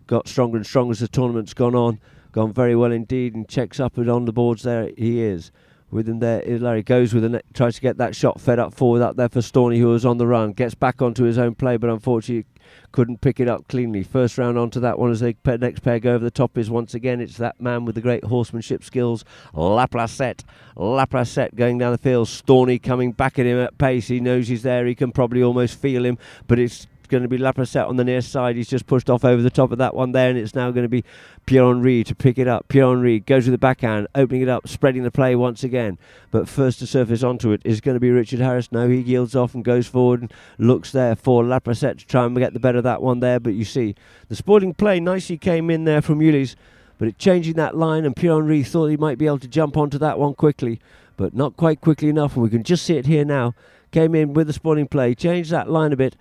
got stronger and stronger as the tournament's gone on. Gone very well indeed, and checks up and on the boards there he is. With him there, Larry goes with the tries to get that shot fed up forward up there for Storney, who was on the run. Gets back onto his own play, but unfortunately couldn't pick it up cleanly. First round onto that one as the next pair go over the top is once again, it's that man with the great horsemanship skills, Laprasette. Laprasette going down the field. Storney coming back at him at pace. He knows he's there. He can probably almost feel him, but it's going to be Laprasette on the near side. He's just pushed off over the top of that one there, and it's now going to be Pierre-Henri to pick it up. Pierre-Henri goes with the backhand, opening it up, spreading the play once again. But first to surface onto it is going to be Richard Harris. No, he yields off and goes forward and looks there for Laprasette to try and get the better of that one there. But you see, the sporting play nicely came in there from Ulis, but it changing that line, and Pierre-Henri thought he might be able to jump onto that one quickly, but not quite quickly enough, and we can just see it here now. Came in with the sporting play, changed that line a bit.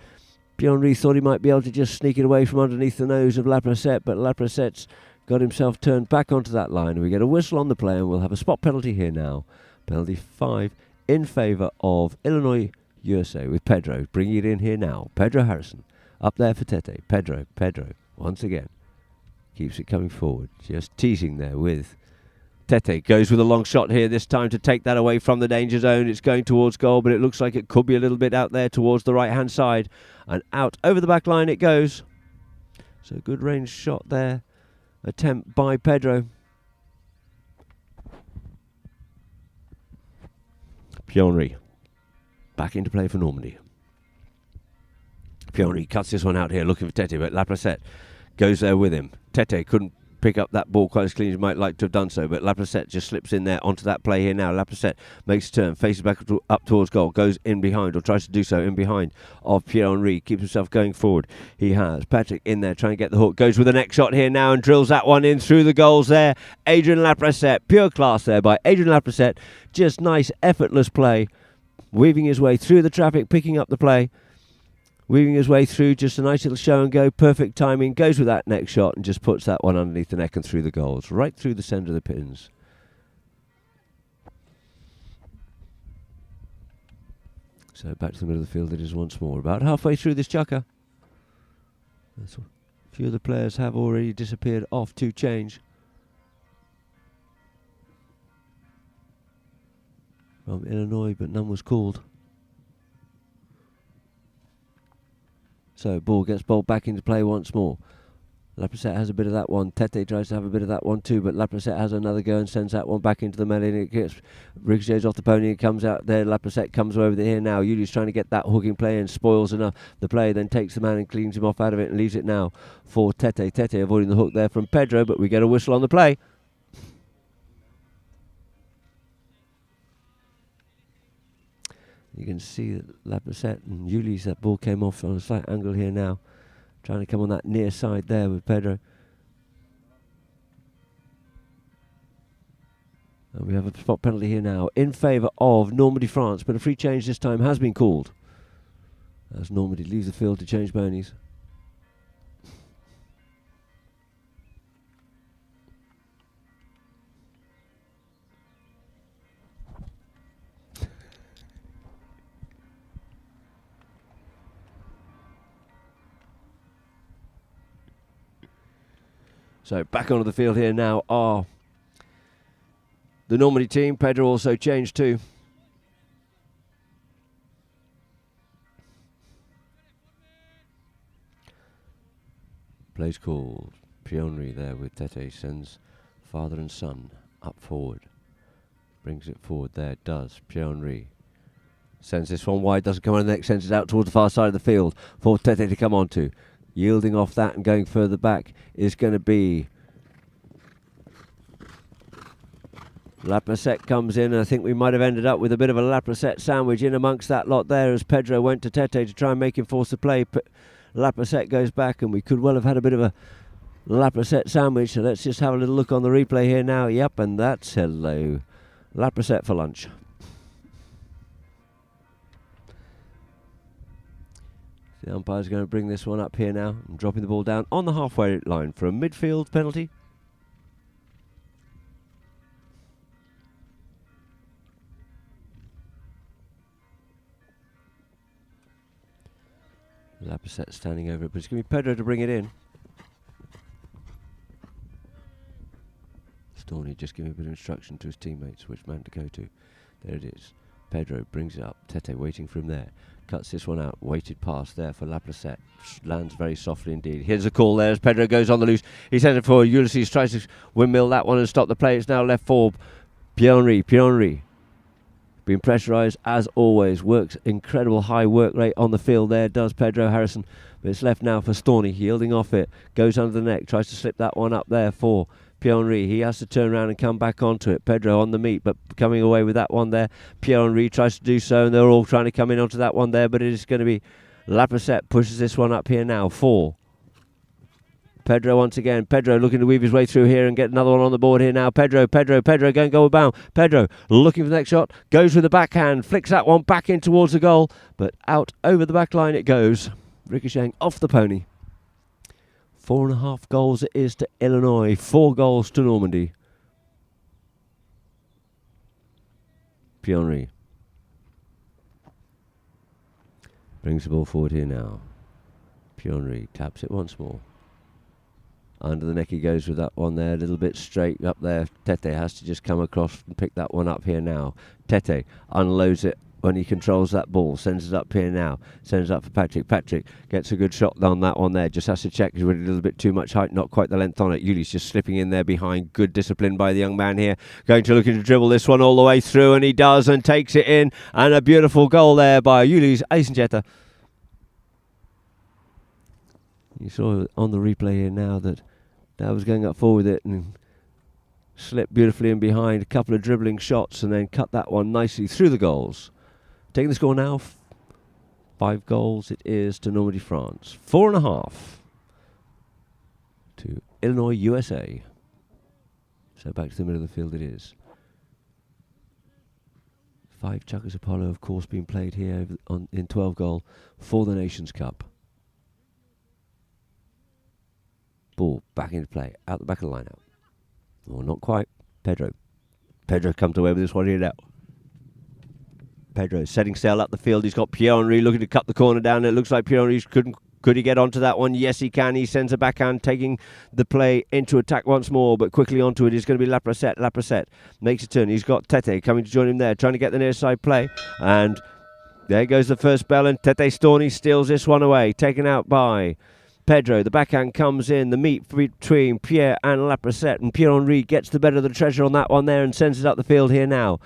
Pierre-Henri thought he might be able to just sneak it away from underneath the nose of Laprasette, but Laprasette's got himself turned back onto that line. We get a whistle on the play, and we'll have a spot penalty here now. Penalty 5 in favour of Illinois USA, with Pedro bringing it in here now. Pedro Harrison up there for Tete. Pedro once again keeps it coming forward, just teasing there with Tete. Goes with a long shot here this time to take that away from the danger zone. It's going towards goal, but it looks like it could be a little bit out there towards the right hand side, and out over the back line it goes. So good range shot there, attempt by Pedro. Pierre-Henri back into play for Normandy. Pierre-Henri cuts this one out here looking for Tete, but Laprasette goes there with him. Tete couldn't pick up that ball quite as clean as he might like to have done so, but Laprasette just slips in there onto that play here now. Laprasette makes a turn, faces back up towards goal, goes in behind, or tries to do so in behind of Pierre-Henri, keeps himself going forward. He has Patrick in there trying to get the hook, goes with the next shot here now and drills that one in through the goals there. Adrian Laprasette, pure class there by Adrian Laprasette. Just nice effortless play, weaving his way through the traffic, picking up the play, weaving his way through, just a nice little show and go, perfect timing, goes with that next shot and just puts that one underneath the neck and through the goals, right through the centre of the pins. So back to the middle of the field it is once more. About halfway through this chukker. A few of the players have already disappeared off to change. From Illinois, but none was called. So ball gets bowled back into play once more. Laprasette has a bit of that one. Tete tries to have a bit of that one too, but Laprasette has another go and sends that one back into the melee, and it gets ricochets off the pony and comes out there. Laprasette comes over here now. Yuli's trying to get that hooking play and spoils enough the play, then takes the man and cleans him off out of it and leaves it now for Tete. Tete avoiding the hook there from Pedro, but we get a whistle on the play. You can see that Laprasette and Ulis, that ball came off on a slight angle here now. Trying to come on that near side there with Pedro. And we have a spot penalty here now in favour of Normandy, France, but a free change this time has been called as Normandy leaves the field to change bonies. So back onto the field here now are the Normandy team. Pedro also changed too. Plays called. Pierre-Henri there with Tete sends father and son up forward. Brings it forward there, does. Pierre-Henri sends this one wide, doesn't come on the next, sends it out towards the far side of the field for Tete to come on to. Yielding off that and going further back is going to be Laprasette comes in, and I think we might have ended up with a bit of a Laprasette sandwich in amongst that lot there as Pedro went to Tete to try and make him force the play. Laprasette goes back, and we could well have had a bit of a Laprasette sandwich, so let's just have a little look on the replay here now. Yep, and that's hello. Laprasette for lunch. The umpire's going to bring this one up here now and dropping the ball down on the halfway line for a midfield penalty. Laprasette standing over it, but it's going to be Pedro to bring it in. Storney just giving a bit of instruction to his teammates which man to go to. There it is. Pedro brings it up. Tete waiting for him there. Cuts this one out. Weighted pass there for Laprasette. Lands very softly indeed. Here's a call there as Pedro goes on the loose. He sends it forward. Ulysses tries to windmill that one and stop the play. It's now left for Pierre-Henri. Pierre-Henri being pressurised as always. Works incredible high work rate on the field there, does Pedro Harrison. But it's left now for Storney. Yielding off it. Goes under the neck. Tries to slip that one up there for Pierre-Henri. He has to turn around and come back onto it. Pedro on the meat, but coming away with that one there. Pierre-Henri tries to do so, and they're all trying to come in onto that one there, but it is going to be Laprasette pushes this one up here now for Pedro once again. Pedro looking to weave his way through here and get another one on the board here now. Pedro going goal bound. Pedro looking for the next shot. Goes with the backhand. Flicks that one back in towards the goal, but out over the back line it goes. Ricocheting off the pony. 4.5 goals it is to Illinois. 4 goals to Normandy. Pierre-Henri brings the ball forward here now. Pierre-Henri taps it once more. Under the neck he goes with that one there. A little bit straight up there. Tete has to just come across and pick that one up here now. Tete unloads it when he controls that ball. Sends it up here now. Sends it up for Patrick. Patrick gets a good shot on that one there. Just has to check. He's with a little bit too much height. Not quite the length on it. Ulis just slipping in there behind. Good discipline by the young man here. Going to looking to dribble this one all the way through. And he does and takes it in. And a beautiful goal there by Ulis Eisenjetter. You saw on the replay here now that was going up forward with it and slipped beautifully in behind. A couple of dribbling shots and then cut that one nicely through the goals. Taking the score now, 5 goals it is to Normandy, France. 4.5 to Illinois, USA. So back to the middle of the field it is. 5 Chuckers Apollo, of course, being played here in 12 goal for the Nations Cup. Ball back into play, out the back of the line out. Oh, not quite. Pedro comes away with this one here now. Pedro setting sail up the field. He's got Pierre-Henri looking to cut the corner down. It looks like Pierre-Henri could he get onto that one? Yes, he can. He sends a backhand, taking the play into attack once more, but quickly onto it is going to be Laprasette. Laprasette makes a turn. He's got Tete coming to join him there, trying to get the near side play. And there goes the first bell, and Tete Storney steals this one away, taken out by Pedro. The backhand comes in, the meet between Pierre and Laprasette, and Pierre-Henri gets the better of the treasure on that one there and sends it up the field here now.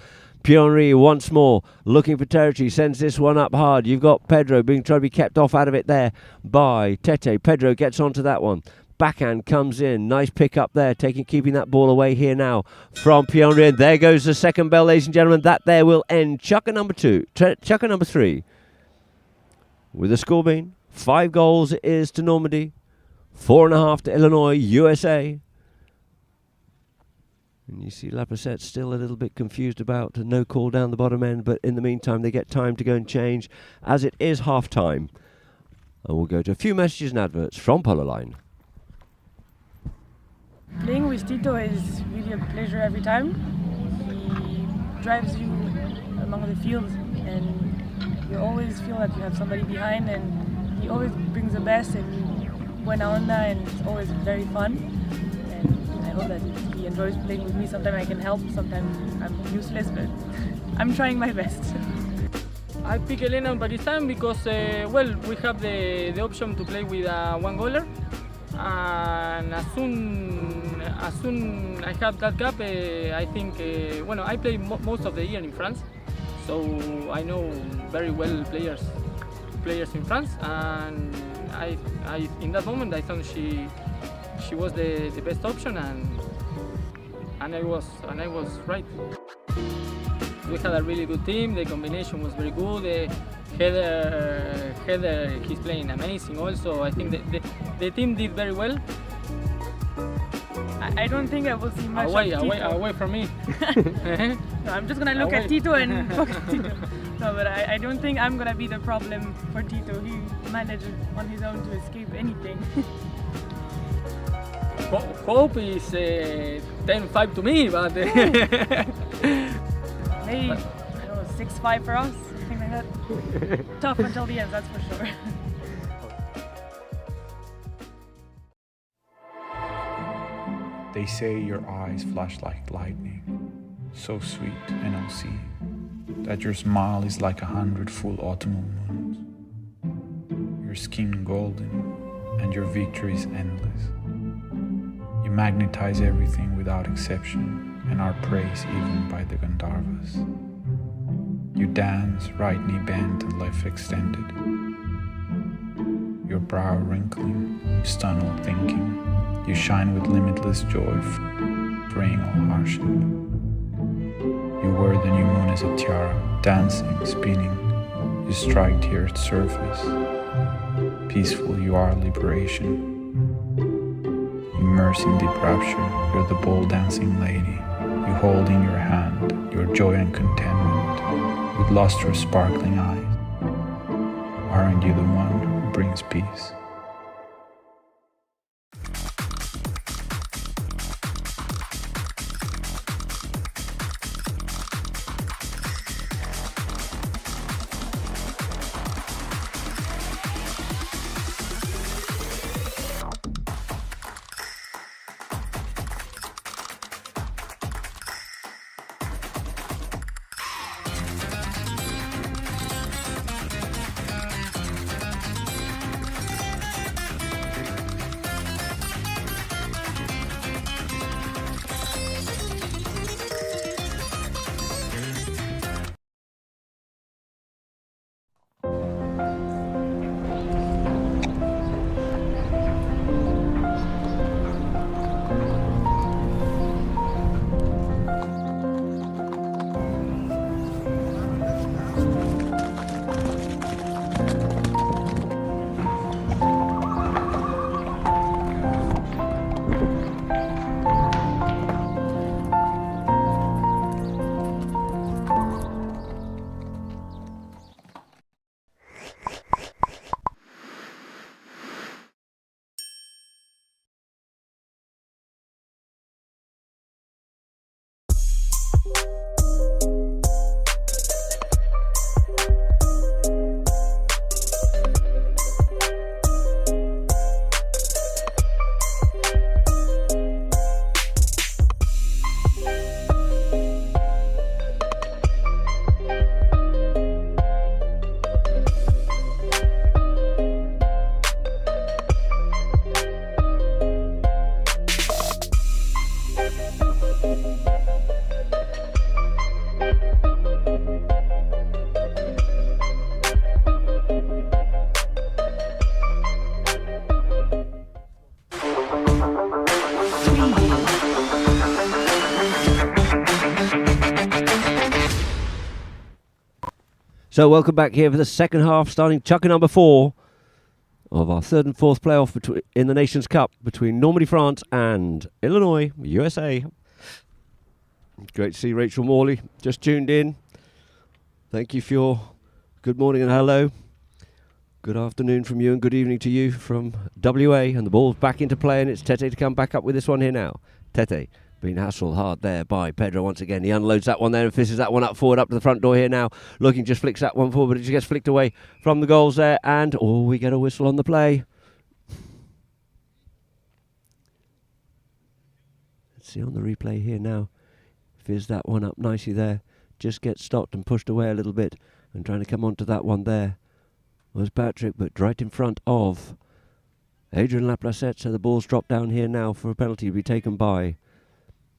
Pierre-Henri once more looking for territory, sends this one up hard. You've got Pedro trying to be kept off out of it there by Tete. Pedro gets onto that one. Backhand comes in. Nice pick up there, keeping that ball away here now from Pierre-Henri. And there goes the second bell, ladies and gentlemen. That there will end Chucker number 3. With the score being 5 goals it is to Normandy, 4.5 to Illinois, USA. And you see Laprasette still a little bit confused about no call down the bottom end, but in the meantime they get time to go and change as it is half time. And we'll go to a few messages and adverts from Polo Line. Playing with Tito is really a pleasure every time. He drives you among the field and you always feel that you have somebody behind, and he always brings the best and buena onda, and it's always very fun. I hope that he enjoys playing with me. Sometimes I can help, sometimes I'm useless, but I'm trying my best. I pick Elena by this time because, we have the option to play with a 1 goaler, and as soon as soon I have that gap, I think, I play most of the year in France, so I know very well players in France, and I in that moment I thought she was the best option, and I was right. We had a really good team. The combination was very good. Heather, he's playing amazing. Also, I think the team did very well. I don't think I will see much of Tito. Away from me. No, I'm just gonna look at Tito and focus Tito. No, but I don't think I'm gonna be the problem for Tito. He managed on his own to escape anything. Hope is 10-5 to me, but maybe 6-5 for us, something like that. Tough until the end, that's for sure. They say your eyes flash like lightning, so sweet and all-seeing, that your smile is like 100 full autumnal moons. Your skin golden, and your victory is endless. You magnetize everything without exception, and are praised even by the Gandharvas. You dance, right knee bent and left extended. Your brow wrinkling, you stun all thinking. You shine with limitless joy, freeing all hardship. You wear the new moon as a tiara, dancing, spinning. You strike the earth's surface. Peaceful you are, liberation. Immersed in deep rapture, you're the bold dancing lady. You hold in your hand your joy and contentment, with lustrous sparkling eyes. Aren't you the one who brings peace? So welcome back here for the second half, starting chucker number 4 of our third and fourth playoff in the Nations Cup between Normandy, France and Illinois, USA. Great to see Rachel Morley just tuned in. Thank you for your good morning and hello. Good afternoon from you and good evening to you from WA. And the ball's back into play, and it's Tete to come back up with this one here now. Tete being hassled hard there by Pedro once again. He unloads that one there and fishes that one up forward up to the front door here now. Looking, just flicks that one forward, but it just gets flicked away from the goals there. And, we get a whistle on the play. Let's see on the replay here now. Fizz that one up nicely there. Just gets stopped and pushed away a little bit. And trying to come onto that one there was Patrick, but right in front of Adrian Laplacette, so the ball's dropped down here now for a penalty to be taken by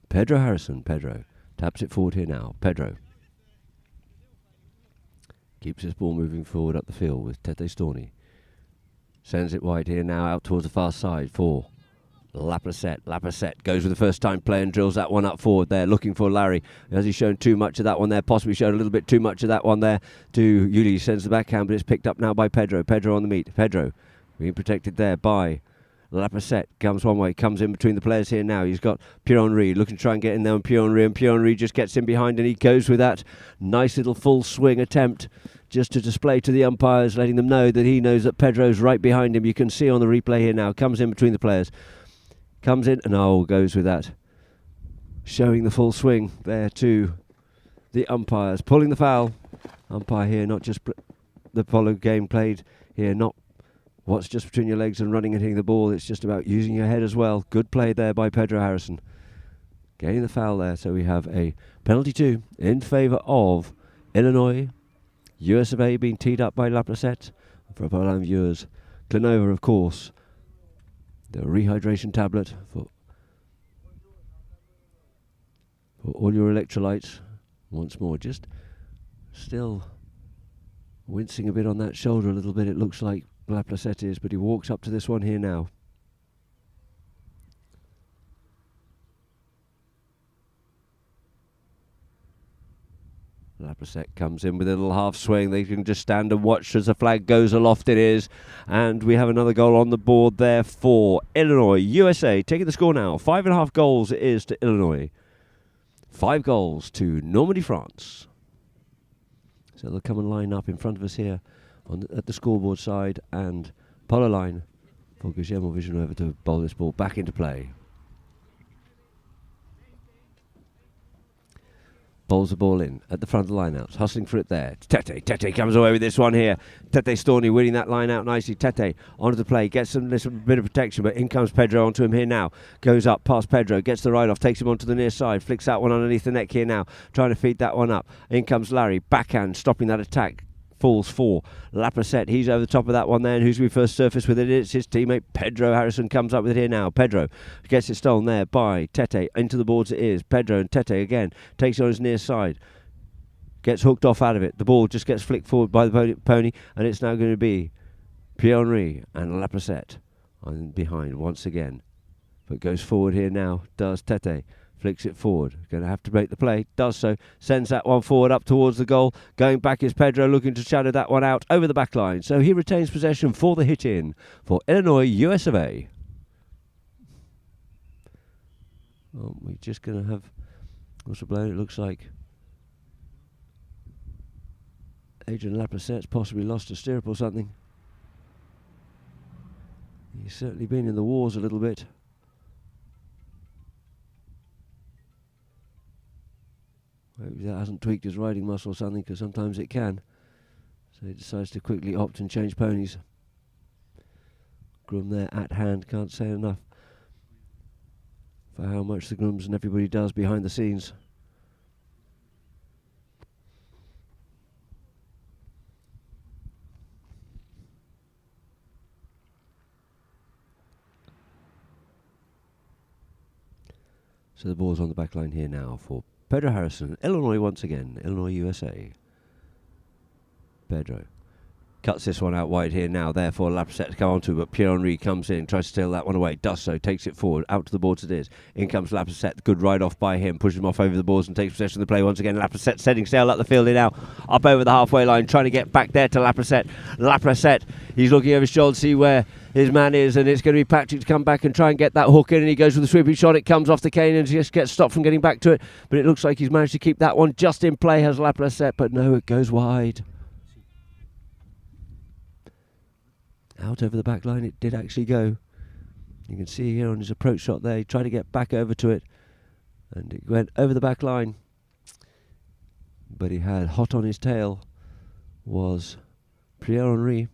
Pedro Harrison. Pedro taps it forward here now. Pedro keeps his ball moving forward up the field with Tete Storni. Sends it wide here now out towards the far side for Laplacette. Laplacette goes with the first time play and drills that one up forward there, looking for Larry. Has he shown too much of that one there? Possibly showed a little bit too much of that one there to Yuli. Sends the backhand, but it's picked up now by Pedro. Pedro on the meet. Pedro being protected there by Laplacette. Comes one way, comes in between the players here now. He's got Pierre-Henri looking to try and get in there on Pierre-Henri, and Pierre-Henri just gets in behind and he goes with that nice little full swing attempt just to display to the umpires, letting them know that he knows that Pedro's right behind him. You can see on the replay here now, comes in between the players. Comes in and goes with that. Showing the full swing there to the umpires. Pulling the foul. Umpire here, not just the polo game played here, not what's just between your legs and running and hitting the ball. It's just about using your head as well. Good play there by Pedro Harrison. Getting the foul there, so we have a penalty 2 in favour of Illinois. US of A being teed up by Laplacette. For our Polo viewers, Clenova, of course. The rehydration tablet for all your electrolytes. Once more, just still wincing a bit on that shoulder a little bit, it looks like Laplacette is, but he walks up to this one here now. Laplacette comes in with a little half swing. They can just stand and watch as the flag goes aloft. It is. And we have another goal on the board there for Illinois. USA taking the score now. 5.5 goals it is to Illinois. 5 goals to Normandy, France. So they'll come and line up in front of us here at the scoreboard side and polo line for Guillermo Villanueva to bowl this ball back into play. Bowls the ball in at the front of the line-outs, hustling for it there. Tete comes away with this one here. Tete Storni winning that line out nicely. Tete onto the play, gets a little bit of protection, but in comes Pedro onto him here now. Goes up past Pedro, gets the ride off, takes him onto the near side, flicks that one underneath the neck here now, trying to feed that one up. In comes Larry, backhand, stopping that attack. Falls for Laplacette. He's over the top of that one there, and who's we first surface with it? It's his teammate Pedro Harrison comes up with it here now. Pedro gets it stolen there by Tete. Into the boards it is. Pedro and Tete again. Takes it on his near side. Gets hooked off out of it. The ball just gets flicked forward by the pony, and it's now going to be Pierre-Henri and Laplacette on behind once again. But goes forward here now, does Tete. Flicks it forward. Going to have to make the play. Does so. Sends that one forward up towards the goal. Going back is Pedro looking to shadow that one out over the back line. So he retains possession for the hit in for Illinois US of A. Well, we're just going to have whistle blown. It looks like Adrian Laplacette's possibly lost a stirrup or something. He's certainly been in the wars a little bit. Maybe that hasn't tweaked his riding muscle or something, because sometimes it can. So he decides to quickly opt and change ponies. Groom there at hand, can't say enough for how much the grooms and everybody does behind the scenes. So the ball's on the back line here now for Pedro Harrison, Illinois once again, Illinois USA. Pedro cuts this one out wide here now, therefore Laplacette to come onto, but Pierre-Henri comes in, tries to steal that one away, does so, takes it forward, out to the boards it is. In comes Laplacette, good ride off by him, pushes him off over the boards and takes possession of the play once again. Laplacette setting sail up the field here now, up over the halfway line, trying to get back there to Laplacette. Laplacette, he's looking over his shoulder to see where his man is, and it's going to be Patrick to come back and try and get that hook in, and he goes with a sweeping shot. It comes off the cane and just gets stopped from getting back to it, but it looks like he's managed to keep that one just in play, has Laplacette, but no, it goes wide. Out over the back line it did actually go. You can see here on his approach shot there, he tried to get back over to it, and it went over the back line, but he had hot on his tail was Pierre-Henri.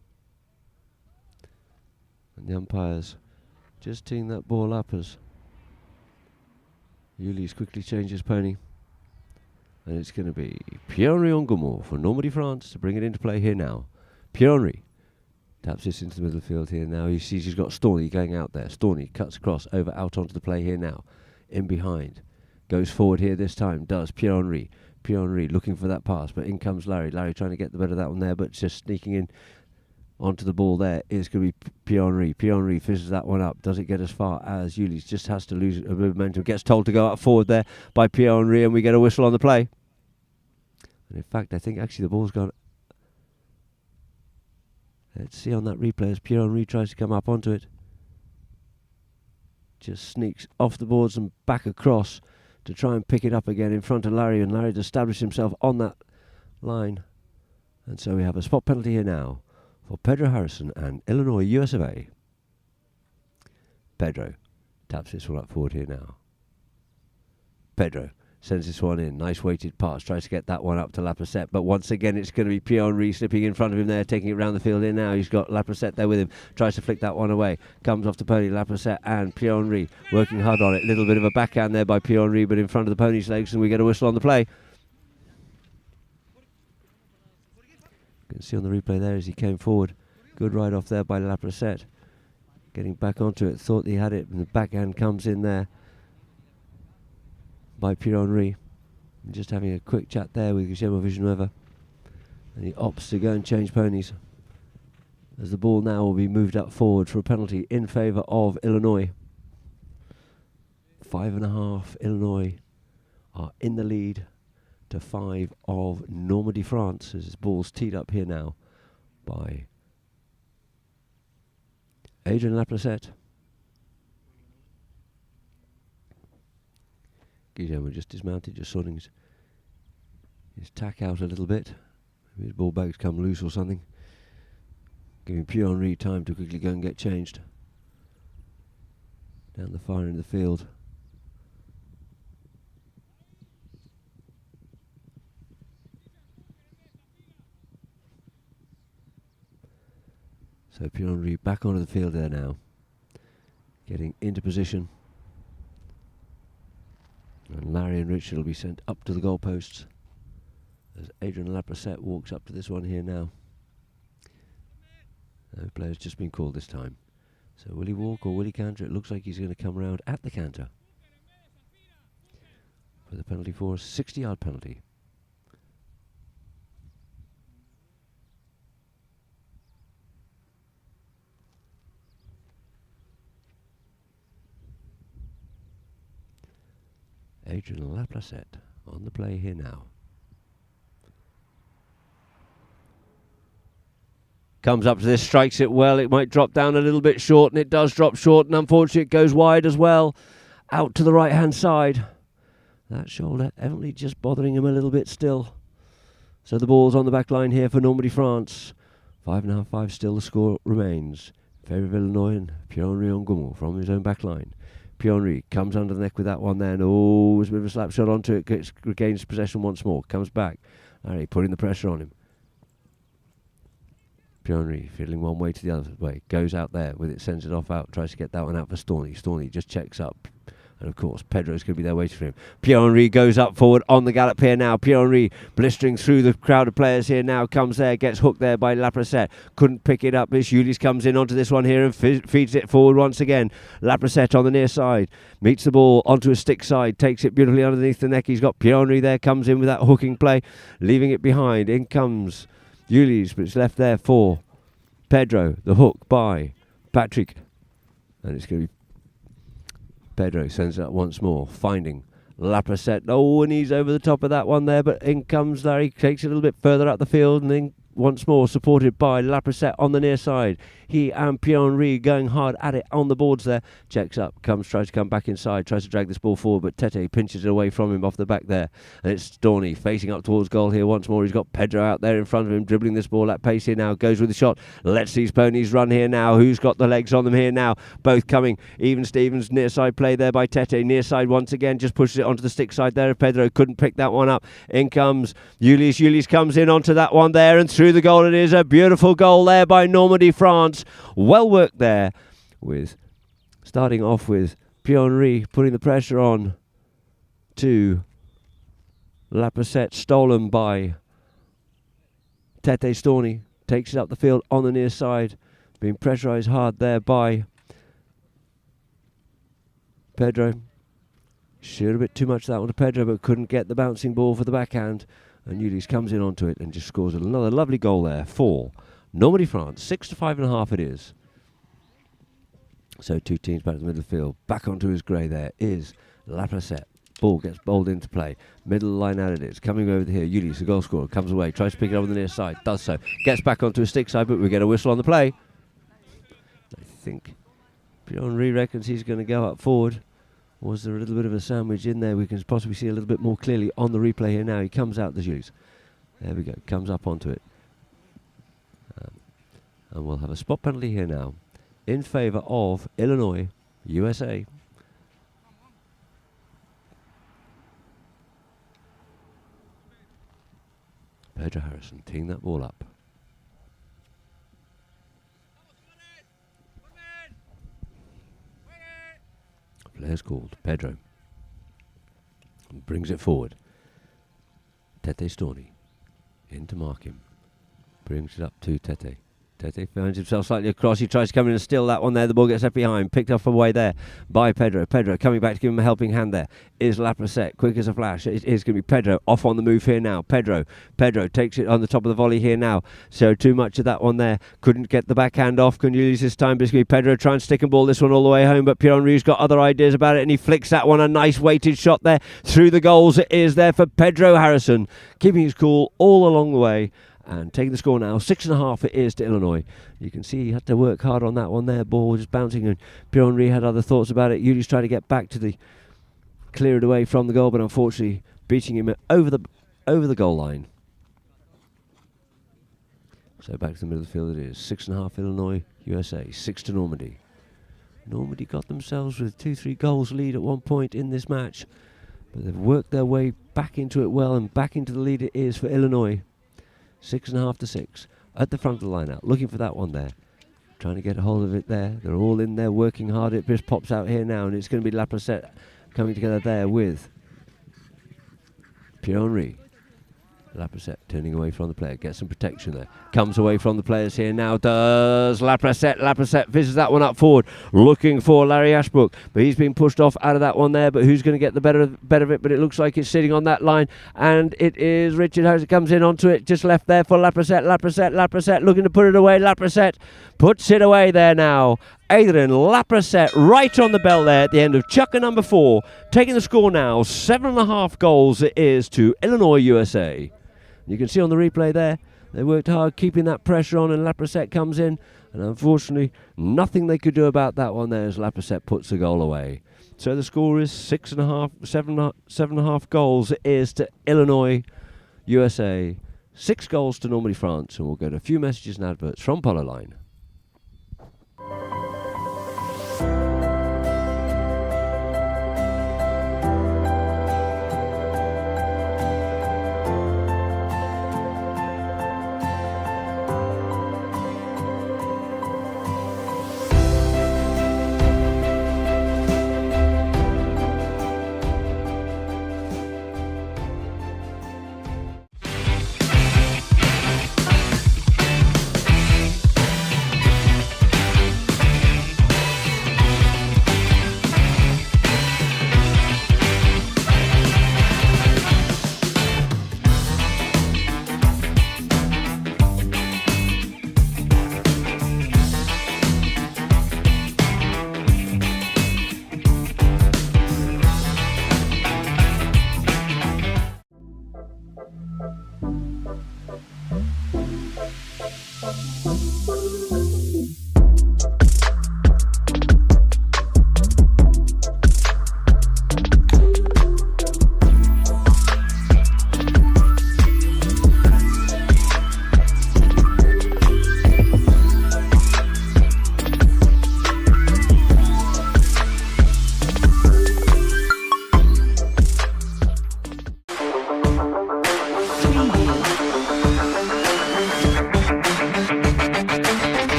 And the umpires just teeing that ball up as Uly's quickly changed his pony. And it's going to be Pierre-Henri Angoumour for Normandy, France to bring it into play here now. Pierre-Henri Taps this into the middle of the field here now. He sees he's got Storney going out there. Storney cuts across, over out onto the play here now. In behind. Goes forward here this time. Does Pierre-Henri. Pierre-Henri looking for that pass, but in comes Larry. Larry trying to get the better of that one there, but just sneaking in onto the ball there is going to be Pierre-Henri. Pierre-Henri fizzes that one up. Does it get as far as Ulis? Just has to lose a bit of momentum. Gets told to go up forward there by Pierre-Henri, and we get a whistle on the play. And in fact, I think actually the ball's gone. Let's see on that replay as Pierre-Henri tries to come up onto it. Just sneaks off the boards and back across to try and pick it up again in front of Larry, and Larry to establish himself on that line. And so we have a spot penalty here now for Pedro Harrison and Illinois US of A. Pedro taps this one up forward here now. Pedro sends this one in. Nice weighted pass. Tries to get that one up to Laprocette. But once again, it's going to be Pierre-Henri slipping in front of him there, taking it around the field here now. He's got Laprocette there with him. Tries to flick that one away. Comes off the pony. Laprocette and Pierre-Henri working hard on it. Little bit of a backhand there by Pierre-Henri, but in front of the pony's legs, and we get a whistle on the play. You can see on the replay there as he came forward. Good ride off there by Laprocette. Getting back onto it. Thought he had it, and the backhand comes in there by Pierre-Henri. Just having a quick chat there with Guillermo Villanueva, and he opts to go and change ponies as the ball now will be moved up forward for a penalty in favour of Illinois. 5.5 Illinois are in the lead to 5 of Normandy, France, as this ball's teed up here now by Adrien Laprocette. Guillermo just dismounted, just sorting his tack out a little bit. Maybe his ball bag's come loose or something. Giving Pierre-Henri time to quickly go and get changed. Down the far end of the field. So Pierre-Henri back onto the field there now. Getting into position. And Larry and Richard will be sent up to the goalposts as Adrien Laprocette walks up to this one here now. No player's just been called this time. So will he walk or will he canter? It looks like he's going to come around at the canter for the penalty for a 60-yard penalty. Adrien Laprocette on the play here now. Comes up to this, strikes it well. It might drop down a little bit short, and it does drop short, and unfortunately it goes wide as well. Out to the right-hand side. That shoulder evidently just bothering him a little bit still. So the ball's on the back line here for Normandy, France. 5.5, 5 still the score remains. In favour of Illinois and Pierre-Henri Ngumu from his own back line. Pierre-Henri comes under the neck with that one there, and there's a bit of a slap shot onto it, regains possession once more, comes back. Larry putting the pressure on him. Pierre-Henri fiddling one way to the other way, goes out there with it, sends it off out, tries to get that one out for Storney. Storney just checks up. And of course, Pedro's going to be there waiting for him. Pierre-Henri goes up forward on the gallop here now. Pierre-Henri blistering through the crowd of players here now. Comes there, gets hooked there by Laprocette. Couldn't pick it up as Ulis comes in onto this one here and feeds it forward once again. Laprocette on the near side. Meets the ball onto a stick side. Takes it beautifully underneath the neck. He's got Pierre-Henri there. Comes in with that hooking play. Leaving it behind. In comes Ulis, but it's left there for Pedro. The hook by Patrick. And it's going to be Pedro sends it up once more, finding Laprocette. Oh, and he's over the top of that one there, but in comes Larry, takes it a little bit further up the field, and then once more supported by Laprocette on the near side. He and Pierre-Henri going hard at it on the boards there. Checks up, tries to come back inside, tries to drag this ball forward, but Tete pinches it away from him off the back there. And it's Storney facing up towards goal here once more. He's got Pedro out there in front of him, dribbling this ball at pace here now. Goes with the shot. Lets these ponies run here now. Who's got the legs on them here now? Both coming. Even Stevens, near side play there by Tete. Near side once again, just pushes it onto the stick side there. Pedro couldn't pick that one up. In comes Ulis. Ulis comes in onto that one there and through the goal. It is a beautiful goal there by Normandy, France. Well worked there, with starting off with Pierre-Henri putting the pressure on to Laprocette, stolen by Tete Storney. Takes it up the field on the near side. being pressurised hard there by Pedro. Sheared a bit too much that one to Pedro, but couldn't get the bouncing ball for the backhand. And Ulis comes in onto it and just scores another lovely goal there for Normandy, France. 6-5.5 it is. So two teams back to the middle of the field. Back onto his grey there is Lapracette. Ball gets bowled into play. Middle line out it is. Coming over here, Ulis, the goal scorer, comes away. Tries to pick it up on the near side. Does so. Gets back onto his stick side, but we get a whistle on the play. I think Pierre-Henri reckons he's going to go up forward. Was there a little bit of a sandwich in there? We can possibly see a little bit more clearly on the replay here now. He comes out the Ulis. There we go. Comes up onto it. And we'll have a spot penalty here now in favour of Illinois, USA. Pedro Harrison teeing that ball up. Player's called. Pedro brings it forward. Tete Storni in to mark him. Brings it up to Tete. Tete finds himself slightly across. He tries to come in and steal that one there. The ball gets left behind. Picked up away there by Pedro. Pedro coming back to give him a helping hand there. Is Lapracette. Quick as a flash. It is going to be Pedro off on the move here now. Pedro takes it on the top of the volley here now. So too much of that one there. Couldn't get the backhand off. Cornelius this time. But it's going to be Pedro trying to stick and ball this one all the way home. But Pierre-Henri's got other ideas about it. And he flicks that one. A nice weighted shot there through the goals. It is there for Pedro Harrison. Keeping his cool all along the way. And taking the score now, 6.5 it is to Illinois. You can see he had to work hard on that one there. Ball just bouncing, and Pierre-Henri had other thoughts about it. Ulis tried to get back to the clear it away from the goal, but unfortunately beating him over the goal line. So back to the middle of the field it is. 6.5 Illinois, USA, 6 to Normandy. Normandy got themselves with 2-3 goals lead at one point in this match, but they've worked their way back into it well, and back into the lead it is for Illinois. 6.5 to 6 at the front of the line out, looking for that one there, trying to get a hold of it there. They're all in there working hard. It just pops out here now, and it's going to be Lapracette coming together there with Pierre-Henri. Lapracette turning away from the player, gets some protection there. Comes away from the players here now, does Lapracette. Lapracette fizzes that one up forward, looking for Larry Ashbrook, but he's been pushed off out of that one there. But who's going to get the better of it? But it looks like it's sitting on that line, and it is Richard Harris that comes in onto it, just left there for Lapracette. Lapracette looking to put it away. Lapracette puts it away there now. Adrien Lapracette right on the bell there at the end of chukker number 4, taking the score now 7.5 goals it is to Illinois, USA. You can see on the replay there, they worked hard keeping that pressure on, and Lapracette comes in, and unfortunately nothing they could do about that one there as Lapracette puts the goal away. So the score is 7.5 goals it is to Illinois, USA, 6 goals to Normandy, France, and we'll go to a few messages and adverts from Polo Line.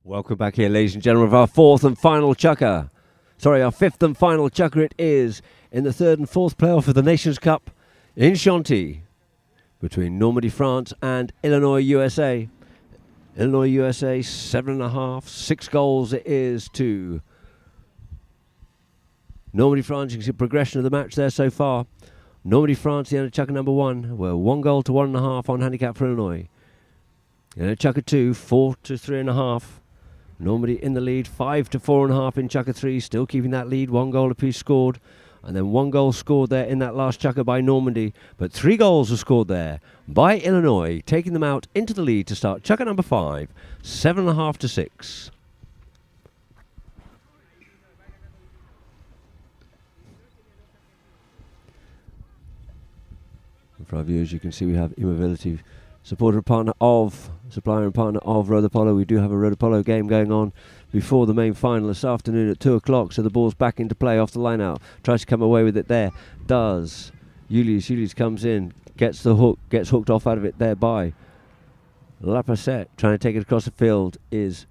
Welcome back here, ladies and gentlemen, of our 4th and final chukker. Sorry, our 5th and final chukker it is in the 3rd and 4th playoff of the Nations Cup in Chantilly between Normandy, France and Illinois, USA. Illinois USA 7.5. 6 goals it is to Normandy, France. You can see progression of the match there so far. Normandy, France, the end of Chucker number 1. We're 1 goal to 1.5 on handicap for Illinois. And at Chucker 2, 4 to 3.5. Normandy in the lead, 5 to 4.5 in Chucker 3, still keeping that lead, 1 goal apiece scored. And then 1 goal scored there in that last Chucker by Normandy. But 3 goals were scored there by Illinois, taking them out into the lead to start Chucker number 5, 7.5 to 6. And for our viewers, you can see we have Immobility, supporter and partner of, supplier and partner of Road Apollo. We do have a Road Apollo game going on before the main final this afternoon at 2 o'clock, so the ball's back into play off the line out. Tries to come away with it there. Does. Ulis comes in, gets the hook, gets hooked off out of it there by Lapracette. Trying to take it across the field is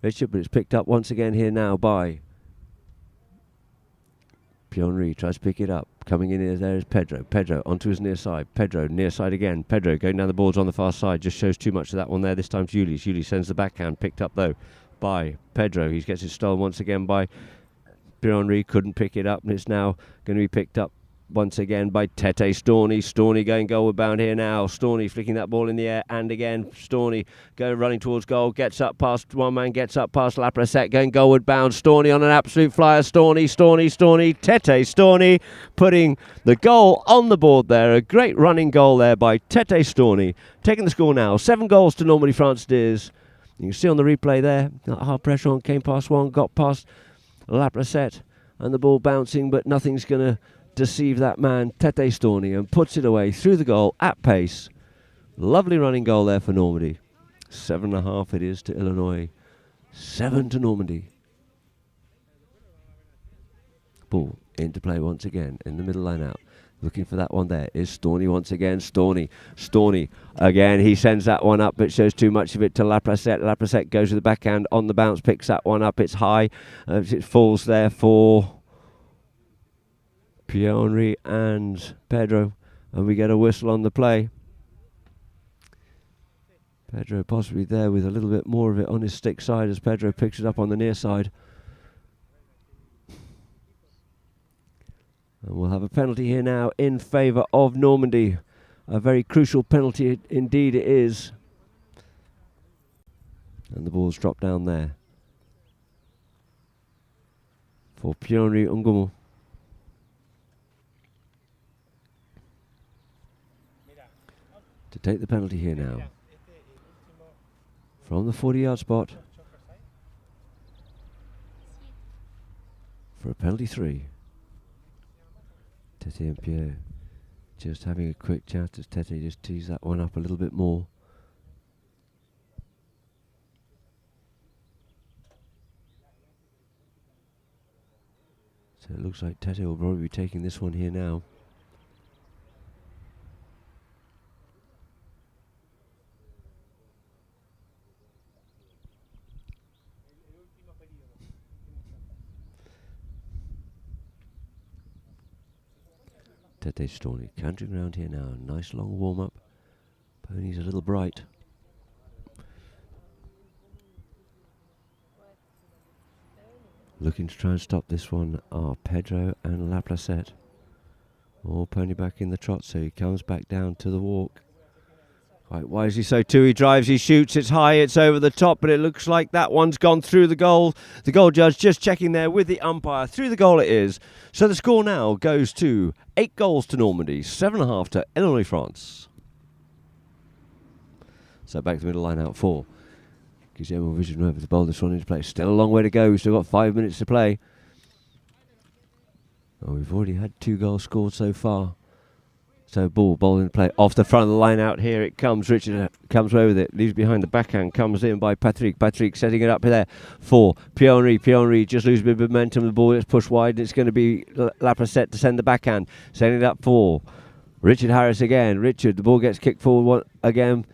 Richard, but it's picked up once again here now by Pionri. Tries to pick it up. Coming in there is Pedro. Pedro onto his near side. Pedro near side again. Pedro going down the boards on the far side. Just shows too much of that one there. This time to Ulis. Ulis sends the backhand. Picked up though by Pedro. He gets it stolen once again by Pionri. Couldn't pick it up, and it's now going to be picked up once again by Tete Storney. Storney going goalward bound here now. Storney flicking that ball in the air, and again Storney going running towards goal. Gets up past one man, gets up past Lapracette, going goalward bound. Storney on an absolute flyer. Storney. Tete Storney putting the goal on the board there. A great running goal there by Tete Storney. Taking the score now. 7 goals to Normandy, France it is. You can see on the replay there, hard pressure on, came past one, got past Lapracette, and the ball bouncing, but nothing's going to deceive that man, Tete Storney, and puts it away through the goal at pace. Lovely running goal there for Normandy. 7.5 it is to Illinois. 7 to Normandy. Ball into play once again in the middle line out. Looking for that one there is Storney once again. Storney again. He sends that one up, but shows too much of it to Lapracette. Lapracette goes with the backhand on the bounce, picks that one up. It's high. It falls there for Pionri and Pedro, and we get a whistle on the play. Pedro possibly there with a little bit more of it on his stick side as Pedro picks it up on the near side. And we'll have a penalty here now in favour of Normandy. A very crucial penalty indeed it is. And the ball's dropped down there for Pionri Ungumu. To take the penalty here now. From the 40-yard spot. For a penalty 3. Tete and Pierre just having a quick chat as Tete just tees that one up a little bit more. So it looks like Tete will probably be taking this one here now. Tete Storney cantering around here now. Nice long warm up. Pony's a little bright. Looking to try and stop this one are Pedro and Lapracette. Oh, Pony back in the trot, so he comes back down to the walk. Quite wisely so too. He drives, he shoots, it's high, it's over the top, but it looks like that one's gone through the goal. The goal judge just checking there with the umpire. Through the goal it is. So the score now goes to 8 goals to Normandy, 7.5 to Illinois, France. So back to the middle line out 4. Guillermo Villanueva to bowl this one into play. Still a long way to go. We've still got 5 minutes to play. Oh, we've already had 2 goals scored so far. So ball into play off the front of the line out. Here it comes. Richard comes away with it. Leaves behind the backhand. Comes in by Patrick. Patrick setting it up there for Pionri. Pionri just loses a bit of momentum. The ball gets pushed wide. It's going to be Lapracette to send the backhand. Sending it up for Richard Harris again. Richard, the ball gets kicked forward again.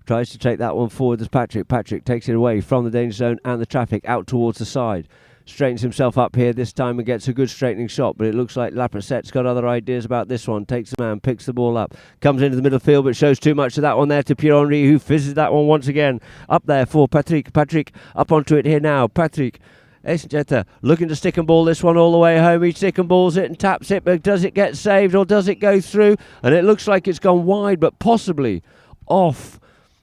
Tries to take that one forward as Patrick. Patrick takes it away from the danger zone and the traffic out towards the side. straightens himself up here this time and gets a good straightening shot, but it looks like Lapracette's got other ideas about this one. Takes the man, picks the ball up, comes into the middle field, but shows too much of that one there to Pierre-Henri, who fizzes that one once again. Up there for Patrick. Patrick up onto it here now. Patrick Esenjeta looking to stick and ball this one all the way home. He stick and balls it and taps it, but does it get saved or does it go through? And it looks like it's gone wide, but possibly off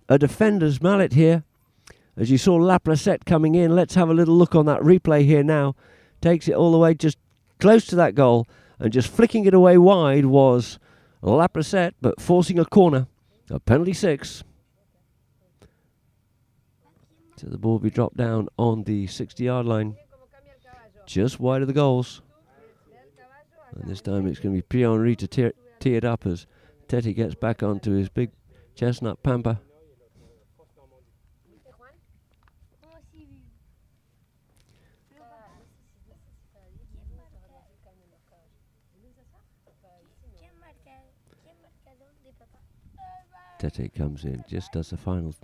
a defender's mallet here. As you saw Lapracette coming in, let's have a little look on that replay here now. Takes it all the way just close to that goal, and just flicking it away wide was Lapracette, but forcing a corner. A penalty 6. So the ball will be dropped down on the 60-yard line, just wide of the goals. And this time it's going to be Pierre-Henri to tee it up as Tete gets back onto his big chestnut pamper. Tete comes in, just does the final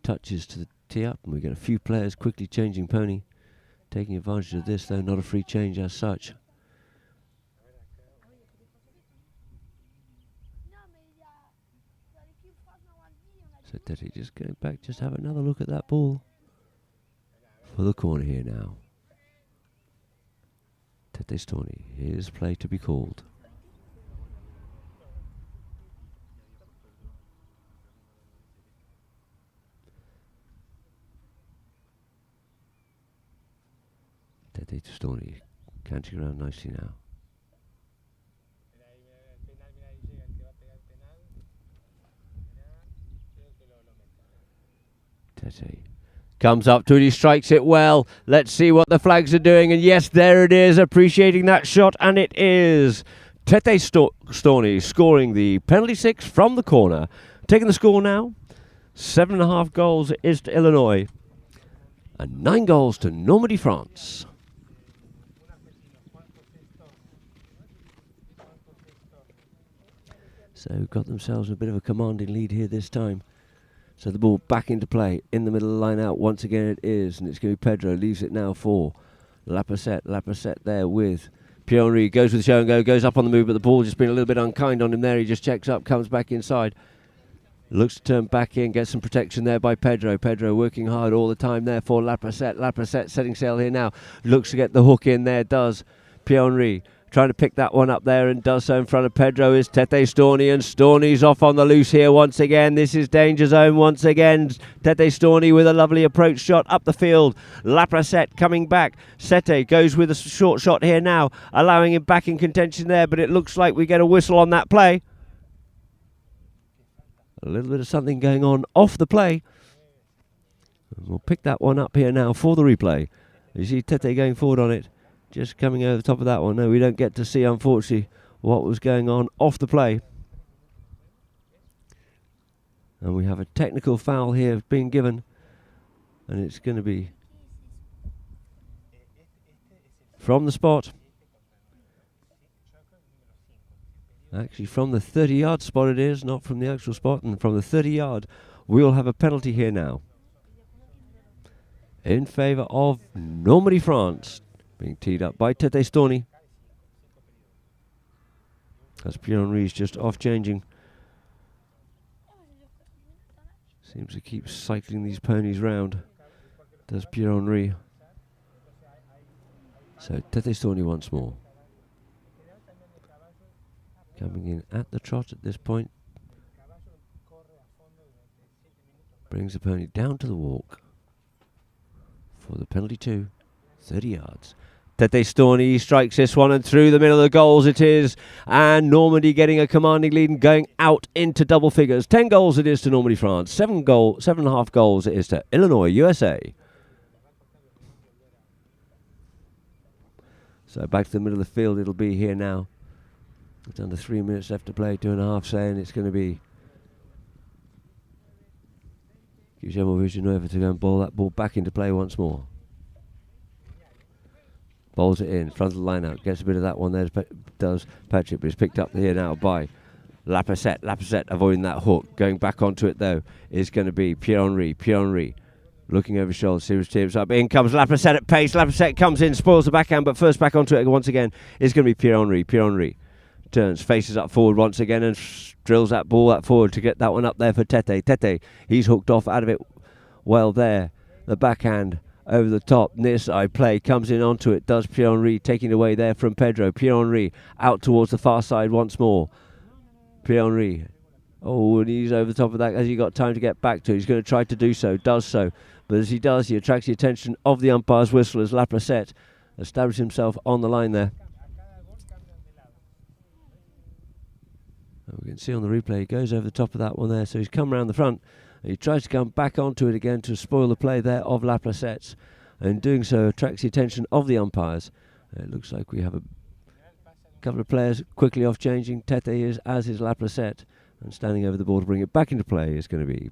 touches to the tee up, and we get a few players quickly changing pony. Taking advantage of this, though, not a free change as such. So Tete just going back, just have another look at that ball. For the corner here now. Tete Storni, here's play to be called. Tete Storni canting around nicely now. Tete comes up to it, he strikes it well. Let's see what the flags are doing, and yes, there it is, appreciating that shot, and it is Tete Storni scoring the penalty 6 from the corner. Taking the score now, 7.5 goals is to Illinois, and 9 goals to Normandy, France. So got themselves a bit of a commanding lead here this time. So the ball back into play in the middle of the line out. Once again it is, and it's going to be Pedro. Leaves it now for Lapracette. Lapracette there with Pierre-Henri. Goes with the show and go. Goes up on the move, but the ball just been a little bit unkind on him there. He just checks up, comes back inside. Looks to turn back in, gets some protection there by Pedro. Pedro working hard all the time there for Lapracette. Lapracette setting sail here now. Looks to get the hook in there, does Pierre-Henri. Trying to pick that one up there and does so in front of Pedro is Tete Storni, and Storni's off on the loose here once again. This is danger zone once again. Tete Storni with a lovely approach shot up the field. Lapracette coming back. Sete goes with a short shot here now, allowing him back in contention there, but it looks like we get a whistle on that play. A little bit of something going on off the play. And we'll pick that one up here now for the replay. You see Tete going forward on it. Just coming over the top of that one. No, we don't get to see, unfortunately, what was going on off the play. And we have a technical foul here being given. And it's going to be from the spot. Actually, from the 30-yard spot it is, not from the actual spot. And from the 30-yard, we'll have a penalty here now. In favour of Normandy, France. Being teed up by Tete Storni. As Pierre-Henri's just off changing. Seems to keep cycling these ponies round. Does Pierre-Henri. So Tete Storni once more. Coming in at the trot at this point. Brings the pony down to the walk. For the penalty 2. 30 yards. Tete Storni strikes this one, and through the middle of the goals it is, and Normandy getting a commanding lead and going out into double figures. 10 goals it is to Normandy, France. 7.5 goals it is to Illinois, USA. So back to the middle of the field it'll be here now. It's under 3 minutes left to play, 2.5 saying it's going to be Guillermo Villanueva to go and bowl that ball back into play once more. Bowls it in, front of the line out, gets a bit of that one there, does Patrick, but it's picked up here now by Lapracette. Lapracette avoiding that hook. Going back onto it though is going to be Pierre-Henri. Pierre-Henri Looking over his shoulder, serious teams up. In comes Lapracette at pace. Lapracette comes in, spoils the backhand, but first back onto it once again is going to be Pierre-Henri. Pierre-Henri turns, faces up forward once again and drills that ball up forward to get that one up there for Tete. Tete, he's hooked off out of it well there. The backhand over the top, near side play, comes in onto it, does Pierre-Henri, taking away there from Pedro. Pierre-Henri out towards the far side once more. Pierre-Henri, oh, and he's over the top of that. Has he got time to get back to? He's going to try to do so, does so. But as he does, he attracts the attention of the umpire's whistle as Lapracette establishes himself on the line there. And we can see on the replay, he goes over the top of that one there. So he's come around the front. And he tries to come back onto it again to spoil the play there of Lapracette's. And in doing so, attracts the attention of the umpires. It looks like we have a couple of players quickly off changing. Tete is, as is Lapracette. And standing over the ball to bring it back into play is going to be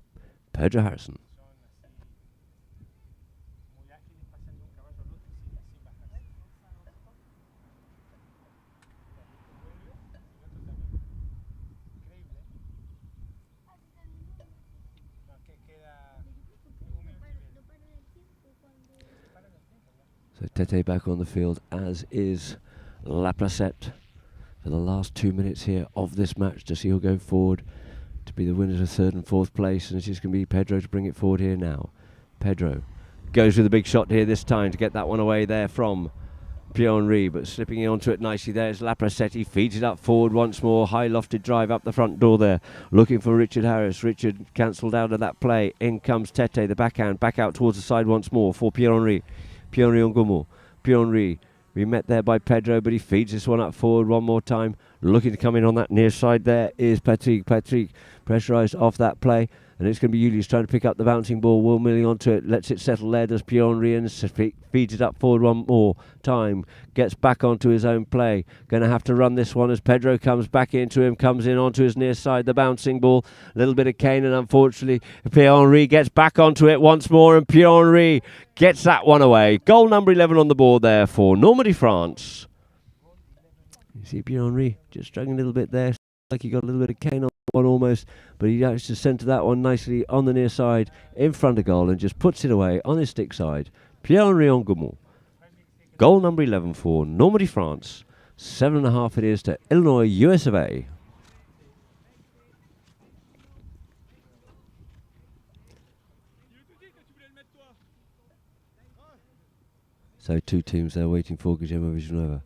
Pedro Harrison. So Tete back on the field, as is Lapracette, for the last 2 minutes here of this match to see who'll go forward to be the winners of third and fourth place. And it's just going to be Pedro to bring it forward here now. Pedro goes with a big shot here this time to get that one away there from Pierre-Henri, but slipping onto it nicely there is Lapracette. He feeds it up forward once more. High lofted drive up the front door there, looking for Richard Harris. Richard cancelled out of that play. In comes Tete, the backhand, back out towards the side once more for Pierre-Henri. Pierre-Henri Ngumu. Pierre-Henri, we met there by Pedro, but he feeds this one up forward one more time. Looking to come in on that near side there is Patrick. Patrick pressurised off that play. And it's going to be Julius trying to pick up the bouncing ball. Will milling onto it, lets it settle there. Does Pierre-Henri and feeds it up forward one more time. Gets back onto his own play. Going to have to run this one as Pedro comes back into him. Comes in onto his near side. The bouncing ball. A little bit of cane, and unfortunately Pierre-Henri gets back onto it once more. And Pierre-Henri gets that one away. Goal number 11 on the board there for Normandy, France. You see Pierre-Henri just struggling a little bit there. Like he got a little bit of cane on one almost, but he actually to centre that one nicely on the near side in front of goal and just puts it away on his stick side. Pierre-Henri Ngumu. Goal number 11 for Normandy, France. 7.5 it is to Illinois, US of A. So two teams there waiting for Guillermo Villanueva.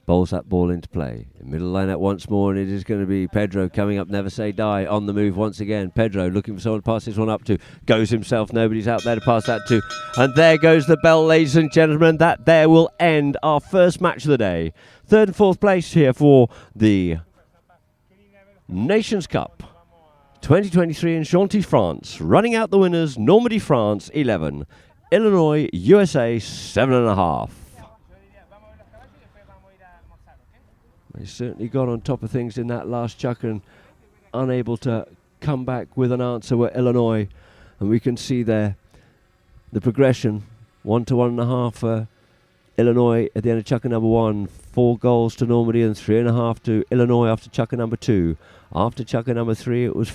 Bowls that ball into play. Middle lineup once more, and it is going to be Pedro coming up, never say die, on the move once again. Pedro looking for someone to pass this one up to. Goes himself, nobody's out there to pass that to. And there goes the bell, ladies and gentlemen. That there will end our first match of the day. Third and fourth place here for the Nations Cup 2023 in Chantilly, France. Running out the winners, Normandy, France, 11. Illinois, USA, 7.5. They certainly got on top of things in that last chuck and unable to come back with an answer were Illinois. And we can see there the progression, 1 to 1.5 for Illinois at the end of chucker number 1. 4 goals to Normandy and 3.5 to Illinois after chucker number 2. After chucker number 3, it was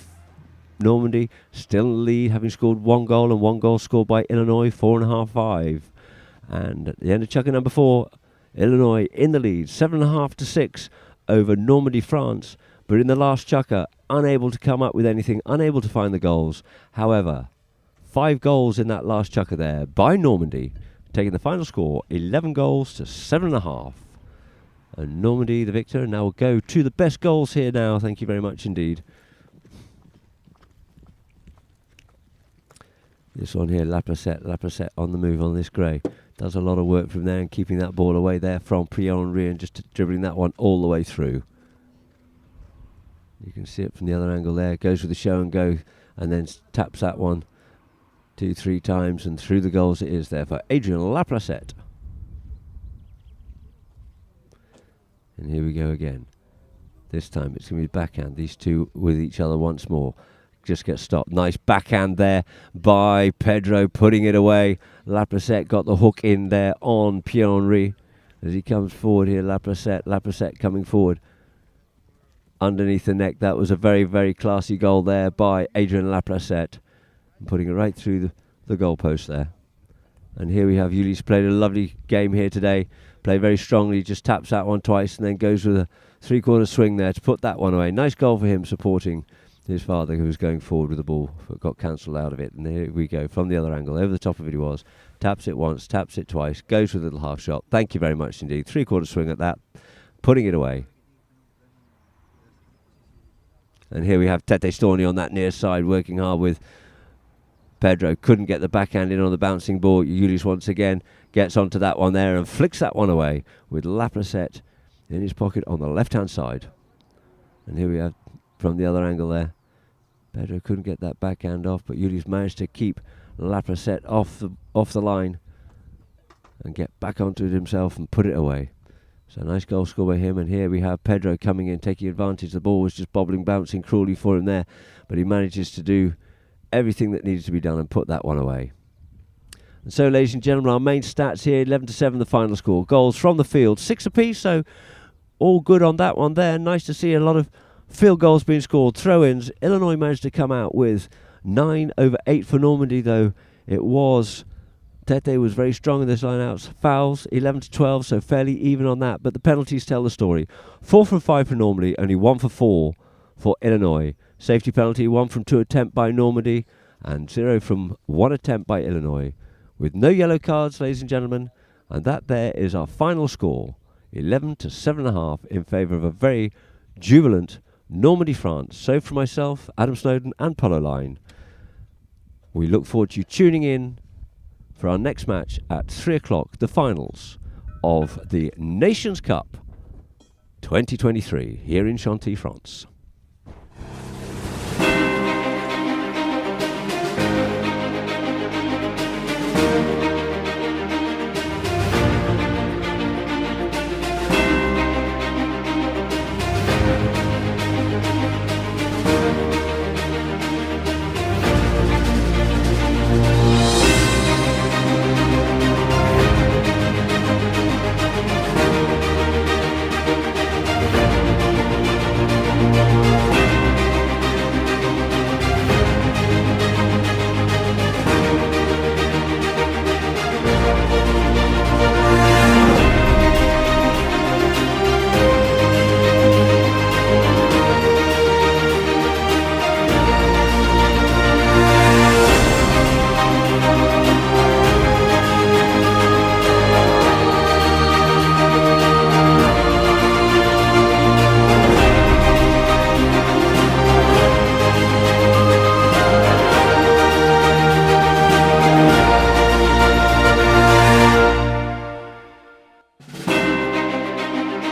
Normandy still in the lead, having scored 1 goal and 1 goal scored by Illinois, 4.5-5. And at the end of chucker number 4, Illinois in the lead, 7.5 to 6 over Normandy, France. But in the last chucker, unable to come up with anything, unable to find the goals. However, 5 goals in that last chucker there by Normandy, taking the final score, 11 goals to 7.5. And Normandy, the victor, now will go to the best goals here now. Thank you very much indeed. This one here, Lapracette on the move on this grey. Does a lot of work from there and keeping that ball away there from Pierre-Henri and just dribbling that one all the way through. You can see it from the other angle there. Goes with the show and go and then taps that one 2-3 times and through the goals it is there for Adrien Lapracette. And here we go again. This time it's going to be backhand. These two with each other once more. Just gets stopped. Nice backhand there by Pedro, putting it away. Lapracette got the hook in there on Pierre-Henri as he comes forward here. Lapracette coming forward underneath the neck. That was a very, very classy goal there by Adrien Lapracette, putting it right through the the goalpost there. And here we have Ulis played a lovely game here today. Played very strongly, just taps that one twice and then goes with a three-quarter swing there to put that one away. Nice goal for him, supporting his father who was going forward with the ball, but got cancelled out of it. And here we go from the other angle. Over the top of it he was. Taps it once, taps it twice, goes with a little half shot. Thank you very much indeed. Three-quarter swing at that, putting it away. And here we have Tete Storni on that near side, working hard with Pedro. Couldn't get the backhand in on the bouncing ball. Ulis once again gets onto that one there and flicks that one away with Laprocette in his pocket on the left-hand side. And here we have from the other angle there. Pedro couldn't get that backhand off, but Ulis managed to keep Laprocette off the line and get back onto it himself and put it away. So nice goal score by him. And here we have Pedro coming in, taking advantage. The ball was just bobbling, bouncing cruelly for him there, but he manages to do everything that needed to be done and put that one away. And so, ladies and gentlemen, our main stats here, 11-7 the final score. Goals from the field, 6 apiece, so all good on that one there. Nice to see a lot of field goals being scored. Throw-ins, Illinois managed to come out with 9 over 8 for Normandy, though it was Tete was very strong in those line-outs. Fouls, 11-12, so fairly even on that, but the penalties tell the story. 4 from 5 for Normandy, only 1 for 4 for Illinois. Safety penalty, 1 from 2 attempt by Normandy, and 0 from 1 attempt by Illinois. With no yellow cards, ladies and gentlemen, and that there is our final score, 11-7.5 in favour of a very jubilant Normandy, France. So from myself, Adam Snowden and Polo Line, we look forward to you tuning in for our next match at 3 o'clock, the finals of the Nations Cup 2023 here in Chantilly, France.